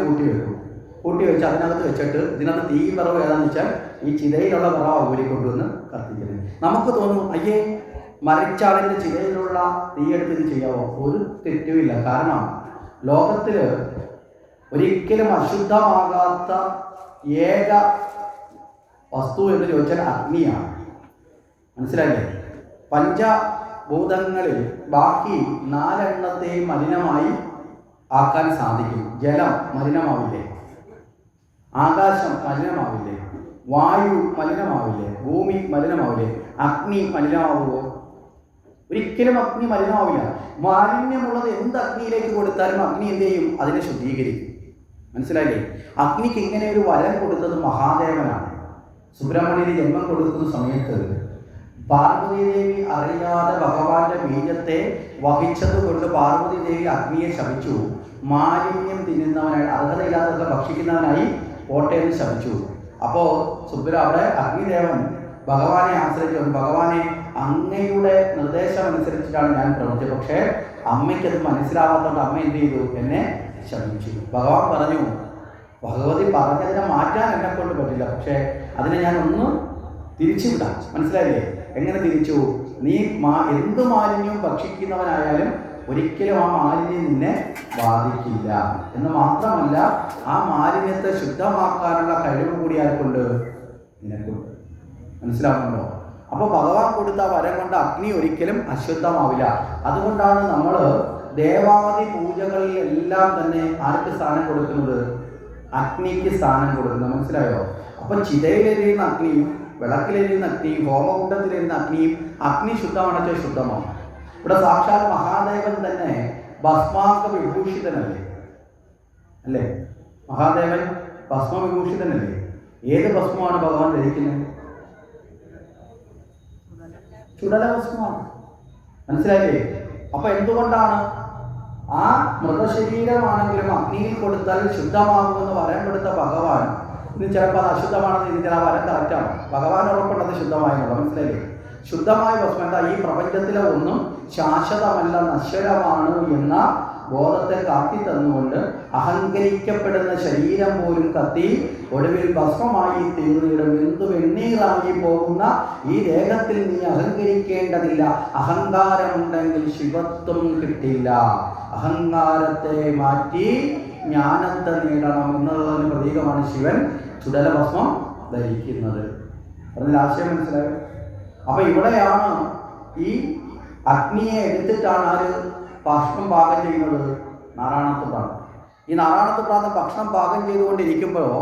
കൂട്ടി വെച്ച് അതിനകത്ത് വെച്ചിട്ട് ഇതിനകത്ത് തീ വിറവ് ഏതാണെന്ന് വെച്ചാൽ ഈ ചിതയിലുള്ള വിറവ് ഊരിക്കൊണ്ടുവന്ന് കത്തിക്കുന്നത്. നമുക്ക് തോന്നും, അയ്യേ മരിച്ചാളിൻ്റെ ചിതയിലുള്ള തീയെടുത്ത് ഇത് ചെയ്യാമോ? ഒരു തെറ്റുമില്ല. കാരണം ലോകത്തിൽ ഒരിക്കലും അശുദ്ധമാകാത്ത ഏക വസ്തു എന്ന് ചോദിച്ചാൽ അഗ്നിയാണ്. മനസ്സിലായില്ലേ? പഞ്ചഭൂതങ്ങളിൽ ബാക്കി 4 എണ്ണത്തെയും മലിനമായി ആക്കാൻ സാധിക്കും. ജലം മലിനമാവില്ലേ? ആകാശം മലിനമാവില്ലേ? വായു മലിനമാവില്ലേ? ഭൂമി മലിനമാവില്ലേ? അഗ്നി മലിനമാവുമോ? ഒരിക്കലും അഗ്നി മലിനമാവില്ല. മാലിന്യമുള്ളത് എന്ത് അഗ്നിയിലേക്ക് കൊടുത്താലും അഗ്നി എന്ത് ചെയ്യും? അതിനെ ശുദ്ധീകരിക്കും. മനസ്സിലായില്ലേ? അഗ്നിക്ക് ഇങ്ങനെ ഒരു വരം കൊടുത്തത് മഹാദേവനാണ്. സുബ്രഹ്മണ്യന് ജന്മം കൊടുക്കുന്ന സമയത്ത് പാർവതീദേവി അറിയാതെ ഭഗവാന്റെ ബീജത്തെ വഹിച്ചത് കൊണ്ട് പാർവതീദേവി അഗ്നിയെ ശപിച്ചു. മാലിന്യം തിന്നുന്നവനായി, അർഹതയില്ലാതൊക്കെ ഭക്ഷിക്കുന്നവനായി കോട്ടയെന്ന് ശപിച്ചു. അപ്പോൾ അവിടെ അഗ്നിദേവൻ ഭഗവാനെ ആശ്രയിച്ചു. ഭഗവാനെ, അങ്ങയുടെ നിർദ്ദേശം അനുസരിച്ചിട്ടാണ് ഞാൻ പ്രവർത്തിച്ചത്, പക്ഷേ അമ്മയ്ക്കത് മനസ്സിലാവാത്തതുകൊണ്ട് അമ്മ എന്ത് ചെയ്തു? എന്നെ ശപിച്ചു. ഭഗവാൻ പറഞ്ഞു, ഭഗവതി പറഞ്ഞതിനെ മാറ്റാൻ എന്നെ കൊണ്ട് പറ്റില്ല, പക്ഷേ അതിനെ ഞാൻ ഒന്ന് തിരിച്ചുവിടാം. മനസ്സിലായില്ലേ? എങ്ങനെ തിരിച്ചു? നീ എന്ത് മാലിന്യവും ഭക്ഷിക്കുന്നവനായാലും ഒരിക്കലും ആ മാലിന്യം നിന്നെ ബാധിക്കില്ല എന്ന് മാത്രമല്ല, ആ മാലിന്യത്തെ ശുദ്ധമാക്കാനുള്ള കഴിവ് കൂടി ആർക്കുണ്ട്? നിനക്കുണ്ട്. മനസ്സിലാവുന്നുണ്ടോ? അപ്പോൾ ഭഗവാൻ കൊടുത്ത വരം കൊണ്ട് അഗ്നി ഒരിക്കലും അശുദ്ധമാവില്ല. അതുകൊണ്ടാണ് നമ്മൾ ദേവാദി പൂജകളിൽ എല്ലാം തന്നെ ആർക്ക് സ്ഥാനം കൊടുക്കുന്നത്? അഗ്നിക്ക് സ്ഥാനം കൊടുക്കുന്നത്. മനസ്സിലായോ? അപ്പം ചിതയിലെരിയുന്ന അഗ്നിയും വിളക്കിലെരിയുന്ന അഗ്നിയും ഹോമകുണ്ടത്തിലെരിയുന്ന അഗ്നിയും അഗ്നി ശുദ്ധമാണെച്ചാൽ ശുദ്ധമാണ്. ഇവിടെ സാക്ഷാൽ മഹാദേവൻ തന്നെ ഭസ്മാംഗ വിഭൂഷിതനല്ലേ? അല്ലേ? മഹാദേവൻ ഭസ്മവിഭൂഷിതനല്ലേ? ഏത് ഭസ്മമാണ് ഭഗവാൻ ധരിക്കുന്നത്? ചുടല ഭസ്മമാണ്. മനസ്സിലായില്ലേ? അപ്പൊ എന്തുകൊണ്ടാണ് ആ മൃതശരീരമാണെങ്കിലും അഗ്നിയിൽ കൊടുത്താൽ ശുദ്ധമാകുമെന്ന് വരം കൊടുത്ത ഭഗവാൻ ഇത് ചിലപ്പോൾ അത് അശുദ്ധമാണെന്ന് രീതിയിൽ ആ വരം കറക്റ്റാണ്. ഭഗവാൻ ഉറപ്പുള്ളത് ശുദ്ധമായെന്നുള്ളത്. മനസ്സിലായില്ലേ? ശുദ്ധമായ ഭസ്മം എന്താ? ഈ പ്രപഞ്ചത്തിലെ ഒന്നും ശാശ്വതമല്ല, നശ്വരമാണ് എന്ന ബോധത്തെ കാട്ടിത്തന്നുകൊണ്ട് അഹങ്കരിക്കപ്പെടുന്ന ശരീരം പോലും കത്തി ഒടുവിൽ ഭസ്മമായി തീർന്നിടും. എന്തു വെണ്ണീറായി പോകുന്ന ഈ ദേഹത്തിൽ നീ അഹങ്കരിക്കേണ്ടതില്ല. അഹങ്കാരമുണ്ടെങ്കിൽ ശിവത്വം കിട്ടില്ല. അഹങ്കാരത്തെ മാറ്റി ജ്ഞാനത്തെ നേടണം എന്നുള്ളതിന് പ്രതീകമാണ് ശിവൻ ചുടലഭസ്മം ധരിക്കുന്നത്. അതിൻ്റെ ആശയം മനസ്സിലായോ? അപ്പൊ ഇവിടെയാണ് ഈ അഗ്നിയെ എടുത്തിട്ടാണ് ആര് ഭക്ഷണം പാകം ചെയ്യുന്നത്? നാരായണത്ത് പ്രാന്തൻ. ഈ നാരായണത്ത് പ്രാന്തൻ ഭക്ഷണം പാകം ചെയ്തുകൊണ്ടിരിക്കുമ്പോൾ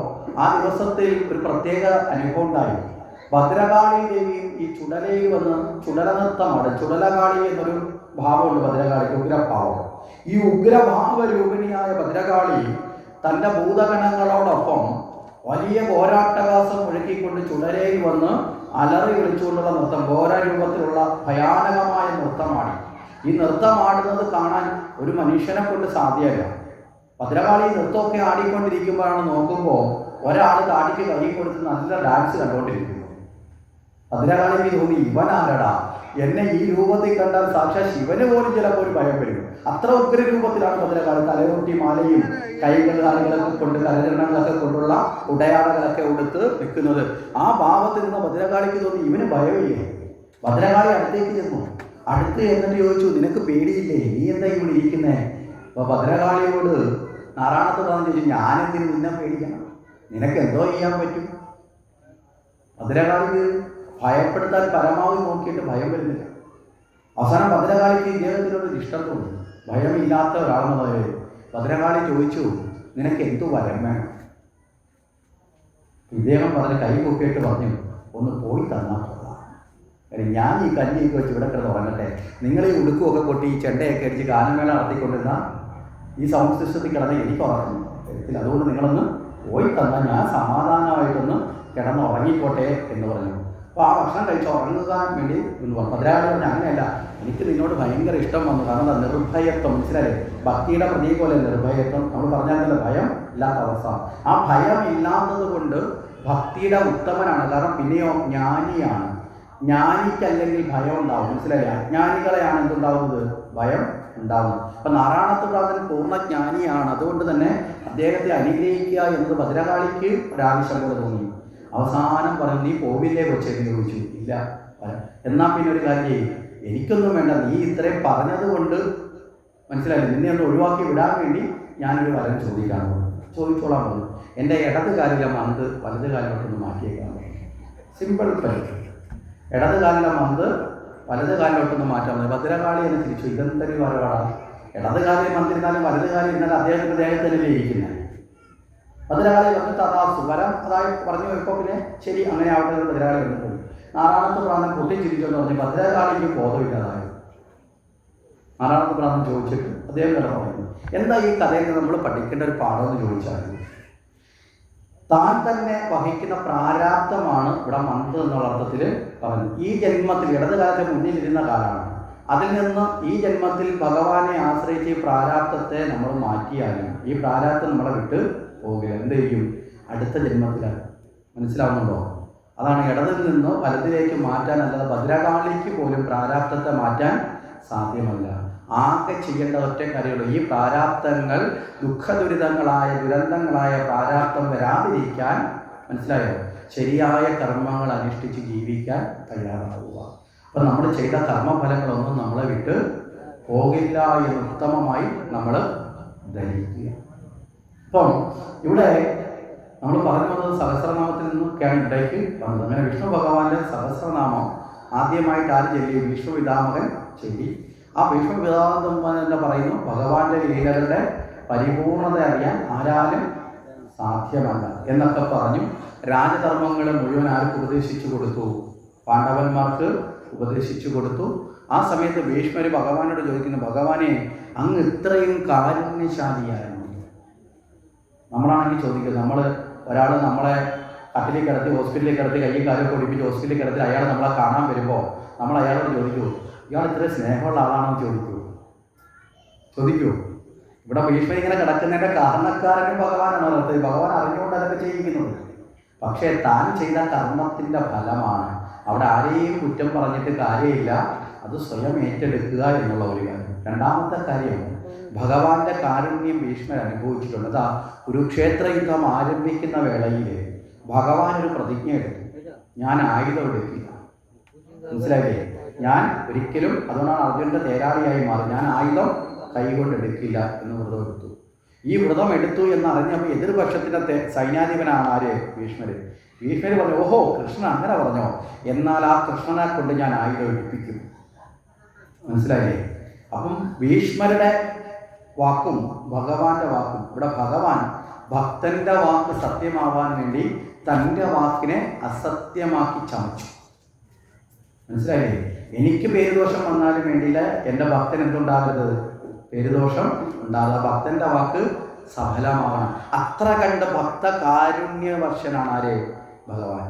ആ ദിവസത്തിൽ ഒരു പ്രത്യേക അനുഭവം ഉണ്ടായി. ഭദ്രകാളി ദേവിയും ഈ ചുടലയിൽ വന്ന് ചുടലനൃത്തമാണ്. ചുടലകാളി എന്നൊരു ഭാവമുണ്ട് ഭദ്രകാളിക്ക്, ഉഗ്രഭാവം. ഈ ഉഗ്രഭാവ രൂപിണിയായ ഭദ്രകാളി തൻ്റെ ഭൂതഗണങ്ങളോടൊപ്പം വലിയ പോരാട്ടകാസം ഒഴുക്കിക്കൊണ്ട് ചുടലയിൽ വന്ന് അലറി വിളിച്ചുകൊണ്ടുള്ള നൃത്തം, ഘോരരൂപത്തിലുള്ള ഭയാനകമായ നൃത്തമാണ്. ഈ നൃത്തമാടുന്നത് കാണാൻ ഒരു മനുഷ്യനെ കൊണ്ട് സാധ്യമല്ല. ഭദ്രകാളി നൃത്തമൊക്കെ ആടിക്കൊണ്ടിരിക്കുമ്പോഴാണ് നോക്കുമ്പോൾ ഒരാൾ താടിക്ക് കൈ കൊടുത്ത് നല്ല ഡാൻസ് കണ്ടുകൊണ്ടിരിക്കുന്നു. ഭദ്രകാളിക്ക് തോന്നി, ഇവനാരടാ, എന്നെ ഈ രൂപത്തിൽ കണ്ടാൽ സാക്ഷാൽ ശിവന് പോലും ചിലപ്പോൾ ഒരു ഭയം വരും. അത്ര ഉഗ്രരൂപത്തിലാണ് ഭദ്രകാളി. തലയൊട്ടി മാലയും കാലുകളൊക്കെ കൊണ്ട് കരചരണങ്ങളൊക്കെ കൊണ്ടുള്ള ഉടയാടകളൊക്കെ ഉടുത്ത് നിൽക്കുന്നത്. ആ ഭാവത്തിൽ നിന്ന് ഭദ്രകാളിക്ക് തോന്നി ഇവന് ഭയമില്ലേ. ഭദ്രകാളി അടുത്തേക്ക് ചെന്നു. അടുത്ത് എന്നിട്ട് ചോദിച്ചു, നിനക്ക് പേടിയില്ലേ, നീ എന്താ ഇവിടെ ഇരിക്കുന്നേ? അപ്പോൾ ഭദ്രകാളിയോട് നാരായണത്ത് പ്രാന്തൻ ചോദിച്ചു, ഞാനെന്തിന് നിന്നെ പേടിക്കണം, നിനക്ക് എന്തോ ചെയ്യാൻ പറ്റും? ഭദ്രകാളിക്ക് ഭയപ്പെടുത്താൻ പരമാവധി നോക്കിയിട്ട് ഭയം വരുന്നില്ല. അവസാനം ഭദ്രകാളിക്ക് ഇദ്ദേഹത്തിനോടൊരു ഇഷ്ടം തോന്നി. ഭയമില്ലാത്ത ഒരാളെന്നത് ഭദ്രകാളി ചോദിച്ചു, നിനക്ക് എന്തു വരം വേണം? ഇദ്ദേഹം പറഞ്ഞ് കൈ പൊക്കിയിട്ട് പറഞ്ഞു, ഒന്ന് പോയി തന്നാൽ കൊള്ളാം. ഞാൻ ഈ കഞ്ഞിയൊക്കെ വെച്ച് ഇവിടെ കിടന്ന് ഉറങ്ങട്ടെ, നിങ്ങൾ ഈ ഉടുക്കുമൊക്കെ കൊട്ടി ഈ ചെണ്ടയൊക്കെ അടിച്ച് ഗാനമേള നടത്തിക്കൊണ്ടിരുന്ന ഈ സൗണ്ട് സിസ്റ്റത്തിൽ കിടന്ന് എനിക്ക് ഉറങ്ങുന്നു തരത്തില്ല. അതുകൊണ്ട് നിങ്ങളൊന്ന് പോയി തന്നാൽ ഞാൻ സമാധാനമായിട്ടൊന്ന് കിടന്ന് ഉറങ്ങിക്കോട്ടെ എന്ന് പറഞ്ഞു. അപ്പോൾ ആ ഭക്ഷണം കഴിച്ച് ഉറങ്ങാൻ വേണ്ടി എന്ന് പറഞ്ഞു. ഭദ്രകാളി പറഞ്ഞു, അങ്ങനെയല്ല, എനിക്ക് നിന്നോട് ഭയങ്കര ഇഷ്ടം വന്നു. കാരണം നിർഭയത്വം, മനസ്സിലായില്ലേ? ഭക്തിയുടെ പ്രതീകം പോലെ നിർഭയത്വം. നമ്മൾ പറഞ്ഞാൽ ഭയം ഇല്ലാത്ത അവസ്ഥ. ആ ഭയം ഇല്ലാത്തത് കൊണ്ട് ഭക്തിയുടെ ഉത്തമനാണ്. കാരണം പിന്നെയോ ജ്ഞാനിയാണ്. ജ്ഞാനിക്കല്ലെങ്കിൽ ഭയം ഉണ്ടാവും, മനസ്സിലായില്ലേ? അജ്ഞാനികളെയാണ് എന്തുണ്ടാവുന്നത്? ഭയം ഉണ്ടാവുന്നത്. അപ്പം നാരായണത്ത് പ്രാന്തൻ പൂർണ്ണ ജ്ഞാനിയാണ്. അതുകൊണ്ട് തന്നെ അദ്ദേഹത്തെ അനുഗ്രഹിക്കുക എന്നത് ഭദ്രകാളിക്ക് ഒരാവശ്യം പോലെ തോന്നി. അവസാനം പറഞ്ഞു, നീ പോവില്ലേ കൊച്ചെന്ന് ചോദിച്ചു. ഇല്ല. എന്നാൽ പിന്നെ ഒരു കാര്യം ചെയ്യും, എനിക്കൊന്നും വേണ്ട, നീ ഇത്രയും പറഞ്ഞതുകൊണ്ട് മനസ്സിലായില്ലേ, നിന്നെ ഒന്ന് ഒഴിവാക്കി വിടാൻ വേണ്ടി ഞാനൊരു വരം ചോദിക്കാൻ പോകുന്നു. ചോദിച്ചോളാൻ പോകുന്നു. എൻ്റെ ഇടത് കാലിലെ മന്ത് വലത് കാലിലോട്ടൊന്ന് മാറ്റിയേക്കാൻ പറഞ്ഞു. സിമ്പിൾ പരിപാടി. ഇടത് കാലിലെ മന്ത് വലത് കാലിലോട്ടൊന്ന് മാറ്റാൻ മതി. ഭദ്രകാളി എന്ന് തിരിച്ചു, ഇതെന്തൊരു വരവാടാ, ഇടത് കാലിൽ മന്തിരുന്നാലും വലത് കാലിൽ ഇരുന്നാലും അദ്ദേഹത്തിനല്ലേ ഇരിക്കുന്നത്. ഭദ്രകാളി വന്ന് തഥാസ്തു വരം അതായത് പറഞ്ഞു. ഇപ്പോൾ പിന്നെ ശരി, അങ്ങനെ ആവട്ടെ എന്ന് ഭദ്രകാളി വന്നിട്ടുണ്ട്. നാരായണത്ത് പ്രാന്തൻ പൊട്ടിച്ചിരിച്ചെന്ന് പറഞ്ഞ് ഭദ്രകാളിക്ക് ബോധമില്ലാതായി. നാരായണത്ത് പ്രാന്തൻ ചോദിച്ചിട്ട് അദ്ദേഹം കിടന്നു പറഞ്ഞു, എന്താ ഈ കഥയിൽ നമ്മൾ പഠിക്കേണ്ട ഒരു പാഠമെന്ന് ചോദിച്ചാൽ, താൻ തന്നെ വഹിക്കുന്ന പ്രാരാബ്ധമാണ് ഇവിടെ മന്ത് എന്നുള്ള അർത്ഥത്തിൽ പറഞ്ഞു. ഈ ജന്മത്തിൽ ഇടത് കാലത്തെ മുന്നിലിരുന്ന കാലമാണ്. അതിൽ നിന്ന് ഈ ജന്മത്തിൽ ഭഗവാനെ ആശ്രയിച്ച് ഈ പ്രാരാബ്ധത്തെ നമ്മൾ മാറ്റിയാലും ഈ പ്രാരാബ്ധം നമ്മളെ വിട്ട് പോകില്ല. എന്ത് ചെയ്യും? അടുത്ത ജന്മത്തിലാണ്. മനസ്സിലാവുന്നുണ്ടോ? അതാണ് ഇടതിൽ നിന്ന് വലതിലേക്ക് മാറ്റാൻ, അല്ലാതെ ഭദ്രകാളിക്ക് പോലും പ്രാരാബ്ധത്തെ മാറ്റാൻ സാധ്യമല്ല. ആകെ ചെയ്യേണ്ട ഒറ്റ കാര്യമുള്ളൂ, ഈ പ്രാരാബ്ധങ്ങൾ ദുഃഖദുരിതങ്ങളായ ദുരന്തങ്ങളായ പ്രാരാബ്ധം വരാതിരിക്കാൻ, മനസ്സിലായോ? ശരിയായ കർമ്മങ്ങൾ അനുഷ്ഠിച്ച് ജീവിക്കാൻ തയ്യാറാവുക. അപ്പം നമ്മൾ ചെയ്ത കർമ്മഫലങ്ങളൊന്നും നമ്മളെ വിട്ട് പോകില്ല എന്ന് ഉത്തമമായി നമ്മൾ ധരിക്കുക. അപ്പം ഇവിടെ നമ്മൾ പറഞ്ഞു വന്നത് സഹസ്രനാമത്തിൽ നിന്നൊക്കെയാണ് ഇവിടേക്ക് വന്നത്. അങ്ങനെ വിഷ്ണു ഭഗവാന്റെ സഹസ്രനാമം ആദ്യമായിട്ട് ആര് ചൊല്ലി? വിഷ്ണു പിതാമകൻ ചൊല്ലി. ആ വിഷ്ണു പിതാമകൻ തന്നെ പറയുന്നു, ഭഗവാന്റെ ലീലകളുടെ പരിപൂർണത അറിയാൻ ആരാലും സാധ്യമല്ല എന്നൊക്കെ പറഞ്ഞു. രാജധർമ്മങ്ങൾ മുഴുവൻ ആർക്ക് ഉപദേശിച്ചു കൊടുത്തു? പാണ്ഡവന്മാർക്ക് ഉപദേശിച്ചു കൊടുത്തു. ആ സമയത്ത് ഭീഷ്മർ ഭഗവാനോട് ചോദിക്കുന്നു, ഭഗവാനെ, അങ്ങ് ഇത്രയും കാരുണ്യശാലിയായിരുന്നു. നമ്മളാണെങ്കിൽ ചോദിക്കുന്നത്, നമ്മൾ ഒരാൾ നമ്മളെ കട്ടിലേക്ക് കിടത്തി ഹോസ്പിറ്റലിൽ കിടത്തി കയ്യും കാലൊക്കെ ഒടിപ്പിച്ച് ഹോസ്പിറ്റലിൽ കിടത്തി അയാൾ നമ്മളെ കാണാൻ വരുമ്പോൾ നമ്മൾ അയാളോട് ചോദിക്കൂ, ഇയാൾ ഇത്ര സ്നേഹമുള്ള ആളാണെന്ന് ചോദിക്കൂ. ഇവിടെ ഭീഷ്മർ ഇങ്ങനെ കിടക്കുന്നതിൻ്റെ കാരണക്കാരനും ഭഗവാനാണ് നിർത്തത്. ഭഗവാൻ അറിഞ്ഞുകൊണ്ട് അതൊക്കെ ചെയ്യിക്കുന്നത്. പക്ഷേ താൻ ചെയ്ത കർമ്മത്തിൻ്റെ ഫലമാണ്. അവിടെ ആരെയും കുറ്റം പറഞ്ഞിട്ട് കാര്യമില്ല. അത് സ്വയം ഏറ്റെടുക്കുക എന്നുള്ള ഒരു കാര്യം. രണ്ടാമത്തെ കാര്യം, ഭഗവാന്റെ കാരുണ്യം ഭീഷ്മർ അനുഭവിച്ചിട്ടുണ്ട്. അതാ കുരുക്ഷേത്ര യുദ്ധം ആരംഭിക്കുന്ന വേളയിൽ ഭഗവാൻ ഒരു പ്രതിജ്ഞ എടുത്തു, ഞാൻ ആയുധം എടുക്കില്ല. മനസ്സിലായില്ലേ? ഞാൻ ഒരിക്കലും, അതുകൊണ്ടാണ് അർജുനന്റെ തേരാളിയായി മാറി, ഞാൻ ആയുധം കൈകൊണ്ട് എടുക്കില്ല എന്ന് വ്രതം എടുത്തു. ഈ വ്രതം എടുത്തു എന്നറിഞ്ഞപ്പോൾ എതിർപക്ഷത്തിൻ്റെ സൈന്യാധിപനാണ് ആര്? ഭീഷ്മര്. ഭീഷ്മര് പറഞ്ഞു, ഓഹോ കൃഷ്ണൻ അങ്ങനെ പറഞ്ഞോ, എന്നാൽ ആ കൃഷ്ണനെ കൊണ്ട് ഞാൻ ആയുധം എടുപ്പിക്കും. മനസ്സിലായില്ലേ? അപ്പം ഭീഷ്മരുടെ വാക്കും ഭഗവാന്റെ വാക്കും, ഇവിടെ ഭഗവാൻ ഭക്തന്റെ വാക്ക് സത്യമാവാൻ വേണ്ടി തൻ്റെ വാക്കിനെ അസത്യമാക്കി ചമച്ചു. മനസ്സിലായില്ലേ? എനിക്ക് പേരുദോഷം വന്നാലും വേണ്ടിയില്ല, എൻ്റെ ഭക്തൻ എന്തുണ്ടാകരുത്? പേരുദോഷം ഉണ്ടാകുക. ഭക്തന്റെ വാക്ക് സഫലമാവണം. അത്ര കണ്ട് ഭക്ത കാരുണ്യവർഷനാണ് ആര്? ഭഗവാൻ.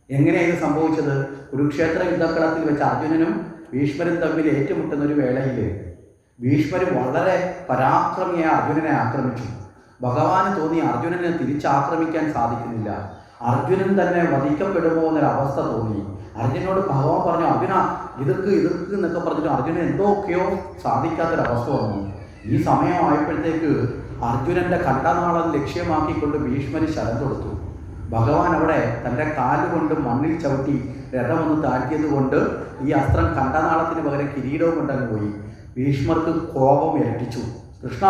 എങ്ങനെയാണ് ഇത് സംഭവിച്ചത്? കുരുക്ഷേത്ര യുദ്ധക്കളത്തിൽ വെച്ച് അർജുനനും ഭീഷ്മരും തമ്മിൽ ഏറ്റുമുട്ടുന്ന ഒരു വേളയിൽ ഭീഷ്മര് വളരെ പരാക്രമിയായ അർജുനനെ ആക്രമിച്ചു. ഭഗവാന് തോന്നി അർജുനനെ തിരിച്ചാക്രമിക്കാൻ സാധിക്കുന്നില്ല, അർജുനൻ തന്നെ വധിക്കപ്പെടുമോ എന്നൊരവസ്ഥ തോന്നി. അർജുനോട് ഭഗവാൻ പറഞ്ഞു, അർജുന ഇതൊക്കെ എന്നൊക്കെ പറഞ്ഞിട്ട് അർജുനൻ എന്തൊക്കെയോ സാധിക്കാത്തൊരവസ്ഥ വന്നു. ഈ സമയമായപ്പോഴത്തേക്ക് അർജുനന്റെ കണ്ടനാളം ലക്ഷ്യമാക്കിക്കൊണ്ട് ഭീഷ്മര് ശരം കൊടുത്തു. ഭഗവാൻ അവിടെ തൻ്റെ കാലുകൊണ്ട് മണ്ണിൽ ചവിട്ടി രഥമൊന്ന് താഴ്ത്തിയത് കൊണ്ട് ഈ അസ്ത്രം കണ്ടനാളത്തിന് പകരം കിരീടവും കൊണ്ടങ്ങ് പോയി. ഭീഷ്മർക്ക് കോപം ഇരട്ടിച്ചു. കൃഷ്ണ,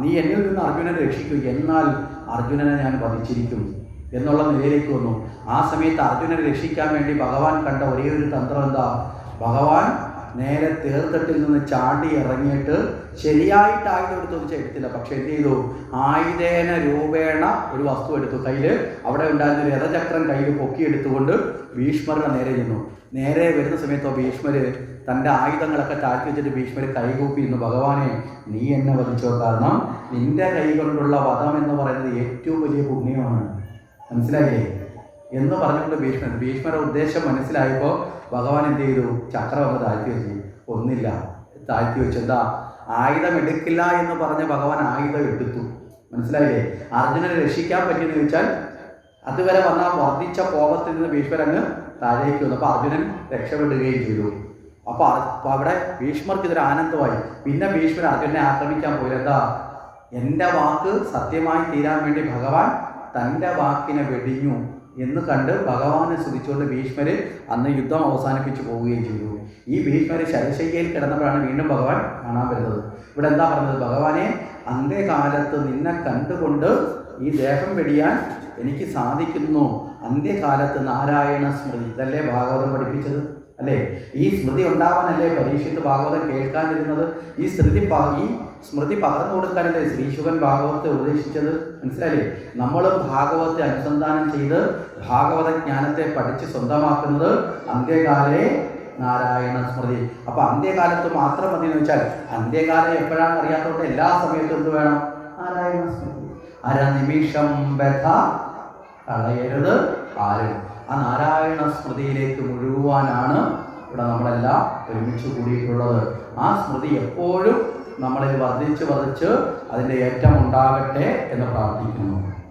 നീ എന്നിൽ നിന്ന് അർജുനനെ രക്ഷിക്കൂ, എന്നാൽ അർജുനനെ ഞാൻ വധിച്ചിരിക്കും എന്നുള്ള നിലയിലേക്ക് വന്നു. ആ സമയത്ത് അർജുനനെ രക്ഷിക്കാൻ വേണ്ടി ഭഗവാൻ കണ്ട ഒരേ ഒരു തന്ത്രം എന്താ? ഭഗവാൻ നേരെ തേർത്തട്ടിൽ നിന്ന് ചാടി ഇറങ്ങിയിട്ട് ശരിയായിട്ട് ആയുധം എടുത്തു എടുത്തില്ല, പക്ഷെ എന്ത് ചെയ്തു? ആയുധേന രൂപേണ ഒരു വസ്തു എടുത്തു. കയ്യിൽ അവിടെ ഉണ്ടായിരുന്ന ഒരു രഥചക്രം കയ്യിൽ പൊക്കിയെടുത്തുകൊണ്ട് ഭീഷ്മരുടെ നേരെ ചെന്നു. നേരെ വരുന്ന സമയത്തോ ഭീഷ്മര് തൻ്റെ ആയുധങ്ങളൊക്കെ താഴ്ത്തി വെച്ചിട്ട് ഭീഷ്മര് കൈകൂപ്പിയിരുന്നു, ഭഗവാനെ നീ എന്നെ വധിച്ചോ, കാരണം നിന്റെ കൈ കൊണ്ടുള്ള വധം എന്ന് പറയുന്നത് ഏറ്റവും വലിയ പുണ്യമാണ്. മനസ്സിലായില്ലേ എന്ന് പറഞ്ഞുകൊണ്ട് ഭീഷ്മരുടെ ഉദ്ദേശം മനസ്സിലായപ്പോൾ ഭഗവാൻ എന്ത് ചെയ്തു? ചക്രം ഒന്ന് താഴ്ത്തി വെച്ച്, ഒന്നില്ല താഴ്ത്തി വെച്ചു. എന്താ? ആയുധം എടുക്കില്ല എന്ന് പറഞ്ഞ് ഭഗവാൻ ആയുധം എടുത്തു. മനസ്സിലായില്ലേ? അർജുനനെ രക്ഷിക്കാൻ പറ്റിയെന്ന് ചോദിച്ചാൽ അതുവരെ വന്ന വർദ്ധിച്ച കോപത്തിൽ നിന്ന് ഭീഷ്മരങ്ങ് താഴേക്ക് വന്നു. അപ്പോൾ അർജുനൻ രക്ഷപ്പെടുകയും ചെയ്തു. അപ്പോൾ അവിടെ ഭീഷ്മർക്ക് ഇതൊരു ആനന്ദമായി. പിന്നെ ഭീഷ്മർ അർജുനനെ ആക്രമിക്കാൻ പോയി. എന്താ? എൻ്റെ വാക്ക് സത്യമായി തീരാൻ വേണ്ടി ഭഗവാൻ തൻ്റെ വാക്കിനെ വെടിഞ്ഞു എന്ന് കണ്ട് ഭഗവാനെ സ്തുതിച്ചുകൊണ്ട് ഭീഷ്മര് അന്ന് യുദ്ധം അവസാനിപ്പിച്ച് പോവുകയും ചെയ്തു. ഈ ഭീഷ്മര് ശരശയ്യയിൽ കിടന്നപ്പോഴാണ് വീണ്ടും ഭഗവാൻ കാണാൻ വരുന്നത്. ഇവിടെ എന്താ പറഞ്ഞത്? ഭഗവാനെ, അന്ത്യകാലത്ത് നിന്നെ കണ്ടുകൊണ്ട് ഈ ദേഹം വെടിയാൻ എനിക്ക് സാധിക്കുന്നു. അന്ത്യകാലത്ത് നാരായണ സ്മൃതി, ഇതല്ലേ ഭാഗവതം പഠിപ്പിച്ചത് അല്ലേ? ഈ സ്മൃതി ഉണ്ടാവാനല്ലേ പരീക്ഷിത്ത് ഭാഗവതം കേൾക്കാനിരുന്നത്? ഈ സ്മൃതി പകർന്നു കൊടുക്കാനല്ലേ ശ്രീശുഖൻ ഭാഗവത്തെ ഉപദേശിച്ചത്? മനസ്സിലായില്ലേ? നമ്മളും ഭാഗവത്തെ അനുസന്ധാനം ചെയ്ത് ഭാഗവത ജ്ഞാനത്തെ പഠിച്ച് സ്വന്തമാക്കുന്നത് അന്ത്യകാലേ നാരായണ സ്മൃതി. അപ്പൊ അന്ത്യകാലത്ത് മാത്രം മതി എന്ന് വെച്ചാൽ, അന്ത്യകാലം എപ്പോഴാണെന്ന് അറിയാത്തതുകൊണ്ട് എല്ലാ സമയത്തും എന്ത് വേണം? നാരായണ സ്മൃതി. അരനിമിഷം വ്യഥ കളയരുത് ആരും. ആ നാരായണ സ്മൃതിയിലേക്ക് മുഴുവാനാണ് ഇവിടെ നമ്മളെല്ലാം ഒരുമിച്ച് കൂടിയിട്ടുള്ളത്. ആ സ്മൃതി എപ്പോഴും നമ്മളിൽ വർദ്ധിച്ച് അതിൻ്റെ ഏറ്റം ഉണ്ടാകട്ടെ എന്ന് പ്രാർത്ഥിക്കുന്നു.